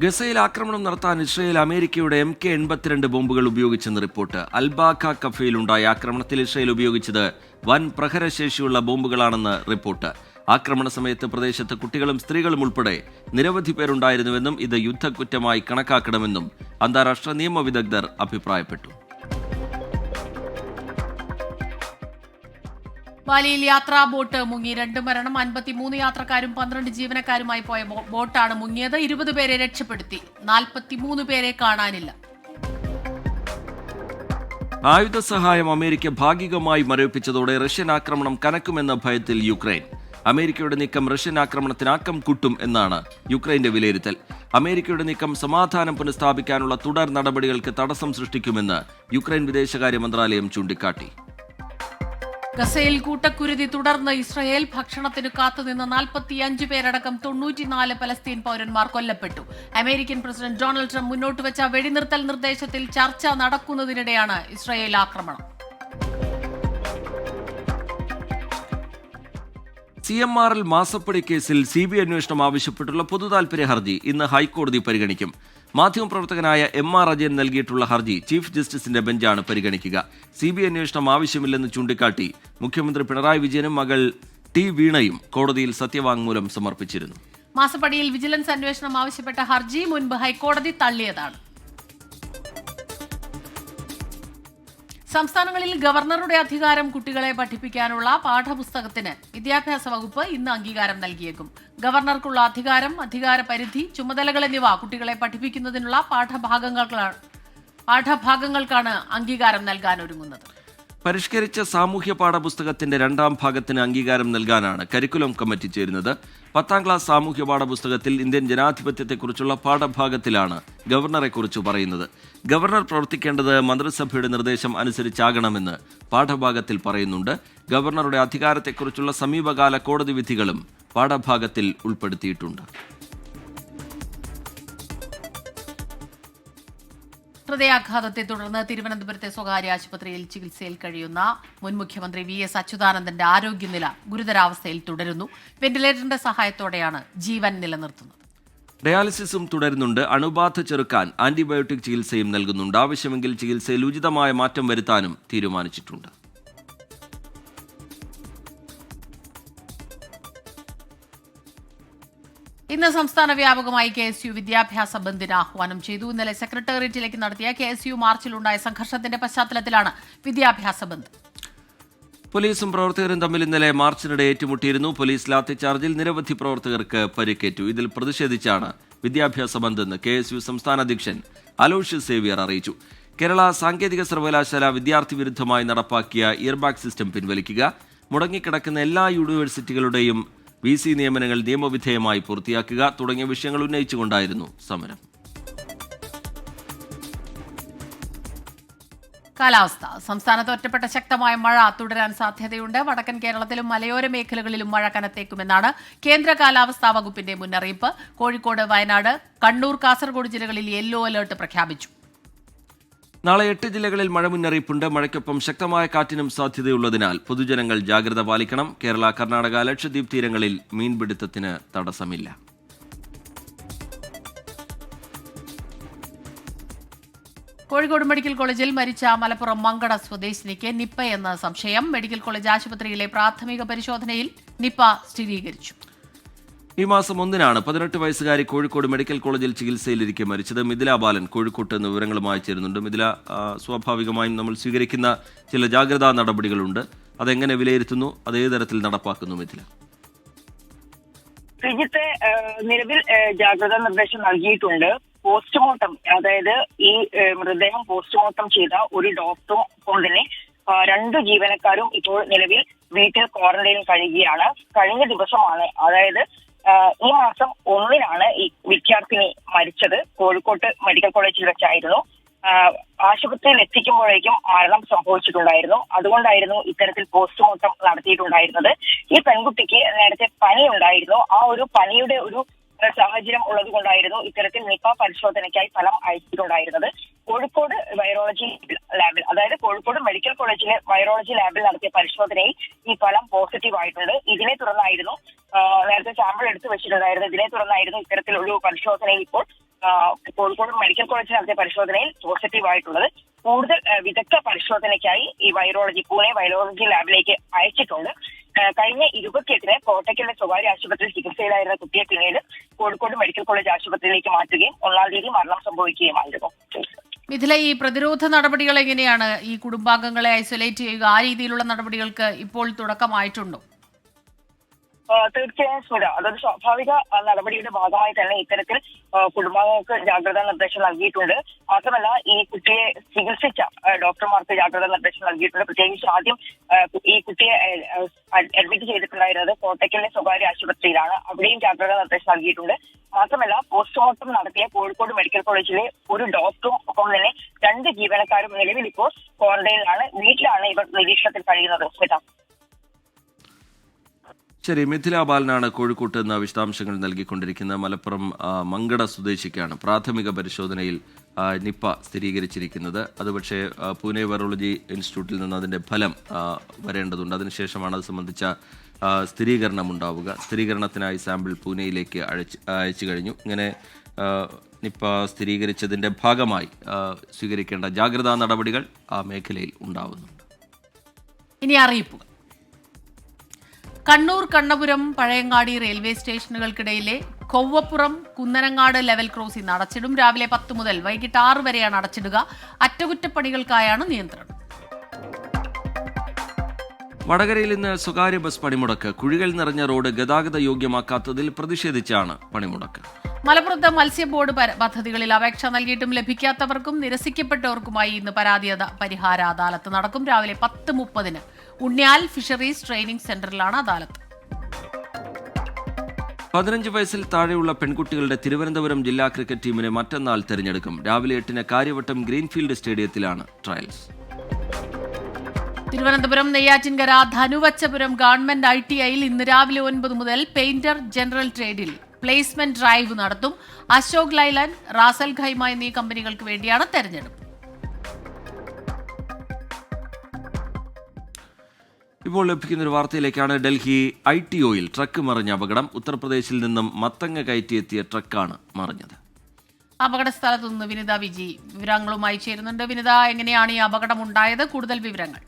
ഗസയിൽ ആക്രമണം നടത്താൻ ഇസ്രയേൽ അമേരിക്കയുടെ MK-82 ബോംബുകൾ ഉപയോഗിച്ചെന്ന് റിപ്പോർട്ട്. അൽബാഖ കഫയിലുണ്ടായ ആക്രമണത്തിൽ ഇസ്രയേൽ ഉപയോഗിച്ചത് വൻ പ്രഹരശേഷിയുള്ള ബോംബുകളാണെന്ന് റിപ്പോർട്ട്. ആക്രമണ സമയത്ത് പ്രദേശത്ത് കുട്ടികളും സ്ത്രീകളും ഉൾപ്പെടെ നിരവധി പേരുണ്ടായിരുന്നുവെന്നും ഇത് യുദ്ധക്കുറ്റമായി കണക്കാക്കണമെന്നും അന്താരാഷ്ട്ര നിയമ വിദഗ്ധർ അഭിപ്രായപ്പെട്ടു. ബാലിയിൽ യാത്രാ ബോട്ട് മുങ്ങി 2 മരണം, 53 യാത്രക്കാരും 12 ജീവനക്കാരുമായി പോയ ബോട്ടാണ് മുങ്ങിയത്. 20 പേരെ രക്ഷപ്പെടുത്തി, 43 പേരെ കാണാനില്ല. ആയുധ സഹായം അമേരിക്ക ഭാഗികമായി മരവിപ്പിച്ചതോടെ റഷ്യൻ ആക്രമണം കനക്കുമെന്ന ഭയത്തിൽ യുക്രൈൻ. അമേരിക്കയുടെ നീക്കം റഷ്യൻ ആക്രമണത്തിന് ആക്കം കൂട്ടും എന്നാണ് യുക്രൈന്റെ വിലയിരുത്തൽ. അമേരിക്കയുടെ നീക്കം സമാധാനം പുനഃസ്ഥാപിക്കാനുള്ള തുടർ നടപടികൾക്ക് തടസ്സം സൃഷ്ടിക്കുമെന്ന് യുക്രൈൻ വിദേശകാര്യ മന്ത്രാലയം ചൂണ്ടിക്കാട്ടി. ഗസയിൽ കൂട്ടക്കുരുതി തുടർന്ന് ഇസ്രയേൽ. ഭക്ഷണത്തിന് കാത്തുനിന്ന 45 പേരടക്കം 94 പലസ്തീൻ പൗരന്മാർ കൊല്ലപ്പെട്ടു. അമേരിക്കൻ പ്രസിഡന്റ് ഡൊണാൾഡ് ട്രംപ് മുന്നോട്ട് വെച്ച വെടിനിർത്തൽ നിർദ്ദേശത്തിൽ ചർച്ച നടക്കുന്നതിനിടെയാണ് ഇസ്രയേൽ ആക്രമണം. CMRL മാസപ്പടി കേസിൽ CBI അന്വേഷണം ആവശ്യപ്പെട്ടുള്ള പൊതുതാൽപര്യ ഹർജി ഇന്ന് ഹൈക്കോടതി പരിഗണിക്കും. മാധ്യമപ്രവർത്തകനായ MR അജയൻ നൽകിയിട്ടുള്ള ഹർജി ചീഫ് ജസ്റ്റിസിന്റെ ബെഞ്ചാണ് പരിഗണിക്കുക. CBI അന്വേഷണം ആവശ്യമില്ലെന്ന് ചൂണ്ടിക്കാട്ടി മുഖ്യമന്ത്രി പിണറായി വിജയനും മകൾ T വീണയും കോടതിയിൽ സത്യവാങ്മൂലം സമർപ്പിച്ചിരുന്നു. മാസപ്പടിയിൽ വിജിലൻസ് അന്വേഷണം ആവശ്യപ്പെട്ട ഹർജി മുൻപ് ഹൈക്കോടതി തള്ളിയതാണ്. സംസ്ഥാനങ്ങളിൽ ഗവർണറുടെ അധികാരം കുട്ടികളെ പഠിപ്പിക്കാനുള്ള പാഠപുസ്തകത്തിന് വിദ്യാഭ്യാസ വകുപ്പ് ഇന്ന് അംഗീകാരം നൽകിയേക്കും. ഗവർണർക്കുള്ള അധികാരം, അധികാര പരിധി, ചുമതലകൾ എന്നിവ കുട്ടികളെ പഠിപ്പിക്കുന്നതിനുള്ള പാഠഭാഗങ്ങൾക്കാണ് അംഗീകാരം നൽകാൻ ഒരുങ്ങുന്നത്. പരിഷ്കരിച്ച സാമൂഹ്യ പാഠപുസ്തകത്തിന്റെ 2ാം ഭാഗത്തിന് അംഗീകാരം നൽകാനാണ് കരിക്കുലം കമ്മിറ്റി ചേരുന്നത്. 10ാം ക്ലാസ് സാമൂഹ്യ പാഠപുസ്തകത്തിൽ ഇന്ത്യൻ ജനാധിപത്യത്തെക്കുറിച്ചുള്ള പാഠഭാഗത്തിലാണ് ഗവർണറെക്കുറിച്ച് പറയുന്നത്. ഗവർണർ പ്രവർത്തിക്കേണ്ടത് മന്ത്രിസഭയുടെ നിർദ്ദേശം അനുസരിച്ചാകണമെന്ന് പാഠഭാഗത്തിൽ പറയുന്നുണ്ട്. ഗവർണറുടെ അധികാരത്തെക്കുറിച്ചുള്ള സമീപകാല കോടതി വിധികളും പാഠഭാഗത്തിൽ ഉൾപ്പെടുത്തിയിട്ടുണ്ട്. ഹൃദയാഘാതത്തെ തുടർന്ന് തിരുവനന്തപുരത്തെ സ്വകാര്യ ആശുപത്രിയിൽ ചികിത്സയിൽ കഴിയുന്ന മുൻ മുഖ്യമന്ത്രി VS അച്യുതാനന്ദന്റെ ആരോഗ്യനില ഗുരുതരാവസ്ഥയിൽ തുടരുന്നു. വെന്റിലേറ്ററിന്റെ സഹായത്തോടെയാണ് ജീവൻ നിലനിർത്തുന്നത്. ഡയാലിസിസും തുടരുന്നുണ്ട്. അണുബാധ ചെറുക്കാൻ ആന്റിബയോട്ടിക് ചികിത്സയും നൽകുന്നുണ്ട്. ആവശ്യമെങ്കിൽ ചികിത്സയിൽ ഉചിതമായ മാറ്റം വരുത്താനും തീരുമാനിച്ചിട്ടുണ്ട്. ഇന്ന് സംസ്ഥാന വ്യാപകമായി KSU വിദ്യാഭ്യാസ ബന്ദിന് ആഹ്വാനം ചെയ്തു. ഇന്നലെ സെക്രട്ടേറിയറ്റിലേക്ക് നടത്തിയ KSU മാർച്ചിലുണ്ടായ സംഘർഷത്തിന്റെ പശ്ചാത്തലത്തിലാണ് വിദ്യാഭ്യാസ ബന്ദ്. പോലീസും പ്രവർത്തകരും തമ്മിൽ ഇന്നലെ മാർച്ചിനിടെ ഏറ്റുമുട്ടിയിരുന്നു. പോലീസ് ലാത്തിച്ചാർജിൽ നിരവധി പ്രവർത്തകർക്ക് പരിക്കേറ്റു. ഇതിൽ പ്രതിഷേധിച്ചാണ് വിദ്യാഭ്യാസ ബന്ദെന്ന് KSU സംസ്ഥാന അധ്യക്ഷൻ അലോഷ്യസ് സേവ്യർ അറിയിച്ചു. കേരള സാങ്കേതിക സർവകലാശാല വിദ്യാർത്ഥി വിരുദ്ധമായി നടപ്പാക്കിയ ഇയർബാഗ് സിസ്റ്റം പിൻവലിക്കുക, മുടങ്ങിക്കിടക്കുന്ന എല്ലാ യൂണിവേഴ്സിറ്റികളുടെയും VC നിയമനങ്ങൾ നിയമവിധേയമായി പൂർത്തിയാക്കുക തുടങ്ങിയ വിഷയങ്ങൾ ഉന്നയിച്ചുകൊണ്ടായിരുന്നു സമരം. കാലാവസ്ഥ. സംസ്ഥാനത്ത് ഒറ്റപ്പെട്ട ശക്തമായ മഴ തുടരാൻ സാധ്യതയുണ്ട്. വടക്കൻ കേരളത്തിലും മലയോര മേഖലകളിലും മഴ കനത്തേക്കുമെന്നാണ് കേന്ദ്ര കാലാവസ്ഥാ വകുപ്പിന്റെ മുന്നറിയിപ്പ്. കോഴിക്കോട്, വയനാട്, കണ്ണൂർ, കാസർഗോഡ് ജില്ലകളിൽ യെല്ലോ അലർട്ട് പ്രഖ്യാപിച്ചു. നാളെ 8 ജില്ലകളിൽ മഴ മുന്നറിയിപ്പുണ്ട്. മഴയ്ക്കൊപ്പം ശക്തമായ കാറ്റിനും സാധ്യതയുള്ളതിനാൽ പൊതുജനങ്ങൾ ജാഗ്രത പാലിക്കണം. കേരള, കർണാടക, ലക്ഷദ്വീപ് തീരങ്ങളിൽ മീൻപിടുത്തത്തിന് തടസ്സമില്ല. കോഴിക്കോട് മെഡിക്കൽ കോളേജിൽ മരിച്ച മലപ്പുറം മങ്കട സ്വദേശിനിക്ക് നിപ്പ എന്ന സംശയം. മെഡിക്കൽ കോളേജ് ആശുപത്രിയിലെ പ്രാഥമിക പരിശോധനയിൽ നിപ്പ സ്ഥിരീകരിച്ചു. ഈ മാസം 1-നാണ് 18 വയസ്സുകാരി കോഴിക്കോട് മെഡിക്കൽ കോളേജിൽ ചികിത്സയിലിരിക്കെ മരിച്ചത്. മിഥില ബാലൻ കോഴിക്കോട്ട് നിന്ന് വിവരങ്ങളുമായി ചേരുന്നുണ്ട്. മിഥില, സ്വാഭാവികമായും നമ്മൾ സ്വീകരിക്കുന്ന ചില ജാഗ്രതാ നടപടികളുണ്ട്. അതെങ്ങനെ വിലയിരുത്തുന്നു? അത് ഏത് തരത്തിൽ നടപ്പാക്കുന്നു മിഥില? ശ്രീജിത്ത്, നിലവിൽ ജാഗ്രതാ നിർദ്ദേശം നൽകിയിട്ടുണ്ട്. പോസ്റ്റ്മോർട്ടം, അതായത് ഈ മൃതദേഹം പോസ്റ്റ്മോർട്ടം ചെയ്ത ഒരു ഡോക്ടറും ഒപ്പം തന്നെ 2 ജീവനക്കാരും ഇപ്പോൾ നിലവിൽ വീട്ടിൽ ക്വാറന്റൈനിൽ കഴിയുകയാണ്. കഴിഞ്ഞ ദിവസമാണ്, അതായത് ഈ മാസം 1-നാണ് ഈ വിദ്യാർത്ഥിനി മരിച്ചത്. കോഴിക്കോട്ട് മെഡിക്കൽ കോളേജിൽ വെച്ചായിരുന്നു. ആശുപത്രിയിൽ എത്തിക്കുമ്പോഴേക്കും മരണം സംഭവിച്ചിട്ടുണ്ടായിരുന്നു. അതുകൊണ്ടായിരുന്നു ഇത്തരത്തിൽ പോസ്റ്റ്മോർട്ടം നടത്തിയിട്ടുണ്ടായിരുന്നത്. ഈ പെൺകുട്ടിക്ക് നേരത്തെ പനി ഉണ്ടായിരുന്നു. ആ ഒരു പനിയുടെ ഒരു സാഹചര്യം ഉള്ളത് കൊണ്ടായിരുന്നു ഇത്തരത്തിൽ നിപ പരിശോധനയ്ക്കായി ഫലം അയച്ചിട്ടുണ്ടായിരുന്നത്. കോഴിക്കോട് വൈറോളജി ലാബിൽ, അതായത് കോഴിക്കോട് മെഡിക്കൽ കോളേജിലെ വൈറോളജി ലാബിൽ നടത്തിയ പരിശോധനയിൽ ഈ ഫലം പോസിറ്റീവ് ആയിട്ടുണ്ട്. ഇതിനെ തുടർന്നായിരുന്നു നേരത്തെ സാമ്പിൾ എടുത്തു വെച്ചിട്ടുണ്ടായിരുന്നു. ഇതിനെ തുടർന്നായിരുന്നു ഇത്തരത്തിലൊരു പരിശോധനയിൽ ഇപ്പോൾ കോഴിക്കോട് മെഡിക്കൽ കോളേജിൽ നടത്തിയ പരിശോധനയിൽ പോസിറ്റീവ് ആയിട്ടുള്ളത്. കൂടുതൽ വിദഗ്ധ പരിശോധനയ്ക്കായി ഈ പൂനെ വൈറോളജി ലാബിലേക്ക് അയച്ചിട്ടുണ്ട്. കഴിഞ്ഞ 28-ന് കോട്ടയ്ക്കലിലെ സ്വകാര്യ ആശുപത്രിയിൽ ചികിത്സയിലായിരുന്ന കുട്ടിയെ പിന്നീട് കോഴിക്കോട് മെഡിക്കൽ കോളേജ് ആശുപത്രിയിലേക്ക് മാറ്റുകയും 1-ാം തീയതി മരണം സംഭവിക്കുകയുമായിരുന്നു. മിഥില, ഈ പ്രതിരോധ നടപടികൾ എങ്ങനെയാണ്? ഈ കുടുംബാംഗങ്ങളെ ഐസൊലേറ്റ് ചെയ്യുക, ആ രീതിയിലുള്ള നടപടികൾക്ക് ഇപ്പോൾ തുടക്കമായിട്ടുണ്ടോ? തീർച്ചയായും സ്മിത, അതൊരു സ്വാഭാവിക നടപടിയുടെ ഭാഗമായി തന്നെ ഇത്തരത്തിൽ കുടുംബാംഗങ്ങൾക്ക് ജാഗ്രതാ നിർദ്ദേശം നൽകിയിട്ടുണ്ട്. മാത്രമല്ല, ഈ കുട്ടിയെ ചികിത്സിച്ച ഡോക്ടർമാർക്ക് ജാഗ്രതാ നിർദ്ദേശം നൽകിയിട്ടുണ്ട്. പ്രത്യേകിച്ച് ആദ്യം ഈ കുട്ടിയെ അഡ്മിറ്റ് ചെയ്തിട്ടുണ്ടായിരുന്നത് കോട്ടയ്ക്കലിലെ സ്വകാര്യ ആശുപത്രിയിലാണ്. അവിടെയും ജാഗ്രതാ നിർദ്ദേശം നൽകിയിട്ടുണ്ട്. മാത്രമല്ല, പോസ്റ്റ്മോർട്ടം നടത്തിയ കോഴിക്കോട് മെഡിക്കൽ കോളേജിലെ ഒരു ഡോക്ടറും ഒപ്പം തന്നെ 2 ജീവനക്കാരും നിലവിൽ ഇപ്പോൾ ക്വാറന്റൈനിലാണ്. വീട്ടിലാണ് ഇവർ നിരീക്ഷണത്തിൽ കഴിയുന്നത്. സ്മിത. ശരി, മിഥില ബാലനാണ് കോഴിക്കോട്ട് നിന്ന് വിശദാംശങ്ങൾ നൽകിക്കൊണ്ടിരിക്കുന്ന. മലപ്പുറം മങ്കട സ്വദേശിക്കാണ് പ്രാഥമിക പരിശോധനയിൽ നിപ്പ സ്ഥിരീകരിച്ചിരിക്കുന്നത്. അത് പക്ഷേ പൂനെ വൈറോളജി ഇൻസ്റ്റിറ്റ്യൂട്ടിൽ നിന്ന് അതിൻ്റെ ഫലം വരേണ്ടതുണ്ട്. അതിനുശേഷമാണ് അത് സംബന്ധിച്ച സ്ഥിരീകരണം ഉണ്ടാവുക. സ്ഥിരീകരണത്തിനായി സാമ്പിൾ പൂനെയിലേക്ക് അയച്ചു കഴിഞ്ഞു. ഇങ്ങനെ നിപ്പ സ്ഥിരീകരിച്ചതിൻ്റെ ഭാഗമായി സ്വീകരിക്കേണ്ട ജാഗ്രതാ നടപടികൾ ആ മേഖലയിൽ ഉണ്ടാവുന്നുണ്ട്. ഇനി അറിയിപ്പുകൾ. കണ്ണൂർ കണ്ണപുരം പഴയങ്ങാടി റെയിൽവേ സ്റ്റേഷനുകൾക്കിടയിലെ കൊവ്വപ്പുറം കുന്നനങ്ങാട് ലെവൽ ക്രോസിംഗ് അടച്ചിടും. രാവിലെ 10 മുതൽ വൈകിട്ട് 6 വരെയാണ് അടച്ചിടുക. അറ്റകുറ്റപ്പണികൾക്കായാണ് നിയന്ത്രണം. വടകരയിൽ ഇന്ന് സ്വകാര്യ ബസ് പണിമുടക്ക്. കുഴികൾ നിറഞ്ഞ റോഡ് ഗതാഗത യോഗ്യമാക്കാത്തതിൽ പ്രതിഷേധിച്ചാണ് പണിമുടക്ക്. മലപ്പുറത്ത് മത്സ്യ ബോർഡ് പദ്ധതികളിൽ അപേക്ഷ നൽകിയിട്ടും ലഭിക്കാത്തവർക്കും നിരസിക്കപ്പെട്ടവർക്കുമായി ഇന്ന് പരാതി പരിഹാര അദാലത്ത് നടക്കും. രാവിലെ 10:30-ന് ഉണ്ണിയാൽ ഫിഷറീസ് ട്രെയിനിംഗ് സെന്ററിലാണ് അദാലത്ത്. 15 വയസ്സിൽ താഴെയുള്ള പെൺകുട്ടികളുടെ തിരുവനന്തപുരം ജില്ലാ ക്രിക്കറ്റ് ടീമിനെ മറ്റന്നാൾ തെരഞ്ഞെടുക്കും. രാവിലെ 8-ന് കാര്യവട്ടം ഗ്രീൻഫീൽഡ് സ്റ്റേഡിയത്തിലാണ് ട്രയൽസ്. തിരുവനന്തപുരം നെയ്യാറ്റിൻകര ധനുവച്ചപുരം ഗവൺമെന്റ് ITIയിൽ ഇന്ന് രാവിലെ 9 മുതൽ പെയിന്റർ ജനറൽ ട്രേഡിൽ പ്ലേസ്മെന്റ് ഡ്രൈവ് നടത്തും. അശോക് ലൈലാൻഡ്, റാസൽ ഖൈമ എന്നീ കമ്പനികൾക്ക് വേണ്ടിയാണ് തെരഞ്ഞെടുപ്പ്. ഇപ്പോൾ ലഭിക്കുന്നൊരു വാർത്തയിലേക്കാണ്. ഡൽഹി ITOയിൽ ട്രക്ക് മറിഞ്ഞ അപകടം. ഉത്തർപ്രദേശിൽ നിന്നും മത്തങ്ങ കയറ്റിയെത്തിയ ട്രക്കാണ് മറിഞ്ഞത്. അപകട സ്ഥലത്തു നിന്ന് വിനിത വിജി വിവരങ്ങളുമായി ചേരുന്നുണ്ട്. വിനിത, എങ്ങനെയാണ് ഈ അപകടം ഉണ്ടായത്? കൂടുതൽ വിവരങ്ങൾ.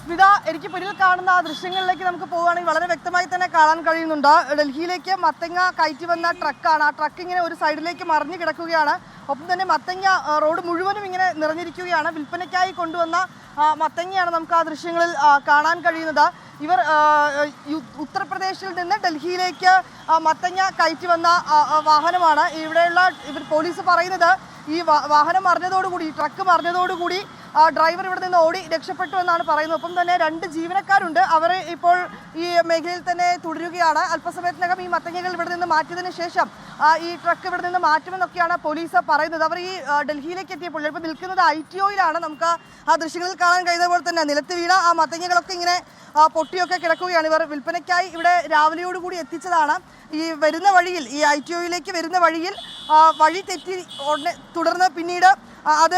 സ്മിത, എനിക്ക് പിന്നിൽ കാണുന്ന ആ ദൃശ്യങ്ങളിലേക്ക് നമുക്ക് പോവുകയാണെങ്കിൽ വളരെ വ്യക്തമായി തന്നെ കാണാൻ കഴിയുന്നുണ്ട്. ഡൽഹിയിലേക്ക് മത്തങ്ങ കയറ്റി വന്ന ട്രക്കാണ്. ആ ട്രക്ക് ഇങ്ങനെ ഒരു സൈഡിലേക്ക് മറിഞ്ഞു കിടക്കുകയാണ്. ഒപ്പം തന്നെ മത്തങ്ങ റോഡ് മുഴുവനും ഇങ്ങനെ നിറഞ്ഞിരിക്കുകയാണ്. വിൽപ്പനയ്ക്കായി കൊണ്ടുവന്ന മത്തങ്ങയാണ് നമുക്ക് ആ ദൃശ്യങ്ങളിൽ കാണാൻ കഴിയുന്നത്. ഇവർ ഉത്തർപ്രദേശിൽ നിന്ന് ഡൽഹിയിലേക്ക് മത്തങ്ങ കയറ്റി വന്ന വാഹനമാണ്. ഇവിടെയുള്ള പോലീസ് പറയുന്നത് ഈ വാഹനം മറിഞ്ഞതോടുകൂടി, ഈ ട്രക്ക് മറിഞ്ഞതോടുകൂടി ഡ്രൈവർ ഇവിടെ നിന്ന് ഓടി രക്ഷപ്പെട്ടു എന്നാണ് പറയുന്നത്. ഒപ്പം തന്നെ 2 ജീവനക്കാരുണ്ട്. അവർ ഇപ്പോൾ ഈ മേഖലയിൽ തന്നെ തുടരുകയാണ്. അല്പസമയത്തിനകം ഈ മത്തങ്ങകൾ ഇവിടെ നിന്ന് മാറ്റിയതിനു ശേഷം ഈ ട്രക്ക് ഇവിടെ നിന്ന് മാറ്റുമെന്നൊക്കെയാണ് പോലീസ് പറയുന്നത്. അവർ ഈ ഡൽഹിയിലേക്ക് എത്തിയപ്പോൾ ഇപ്പോൾ നിൽക്കുന്നത് ITOയിലാണ്. നമുക്ക് ആ ദൃശ്യങ്ങളിൽ കാണാൻ കഴിയുന്ന പോലെ തന്നെ നിലത്ത് വീണ ആ മത്തങ്ങകളൊക്കെ ഇങ്ങനെ പൊട്ടിയൊക്കെ കിടക്കുകയാണ്. ഇവർ വിൽപ്പനയ്ക്കായി ഇവിടെ രാവിലെയോടുകൂടി എത്തിച്ചതാണ്. ഈ വരുന്ന വഴിയിൽ, ഈ ITOയിലേക്ക് വരുന്ന വഴിയിൽ വഴി തെറ്റി തുടർന്ന് പിന്നീട് അത്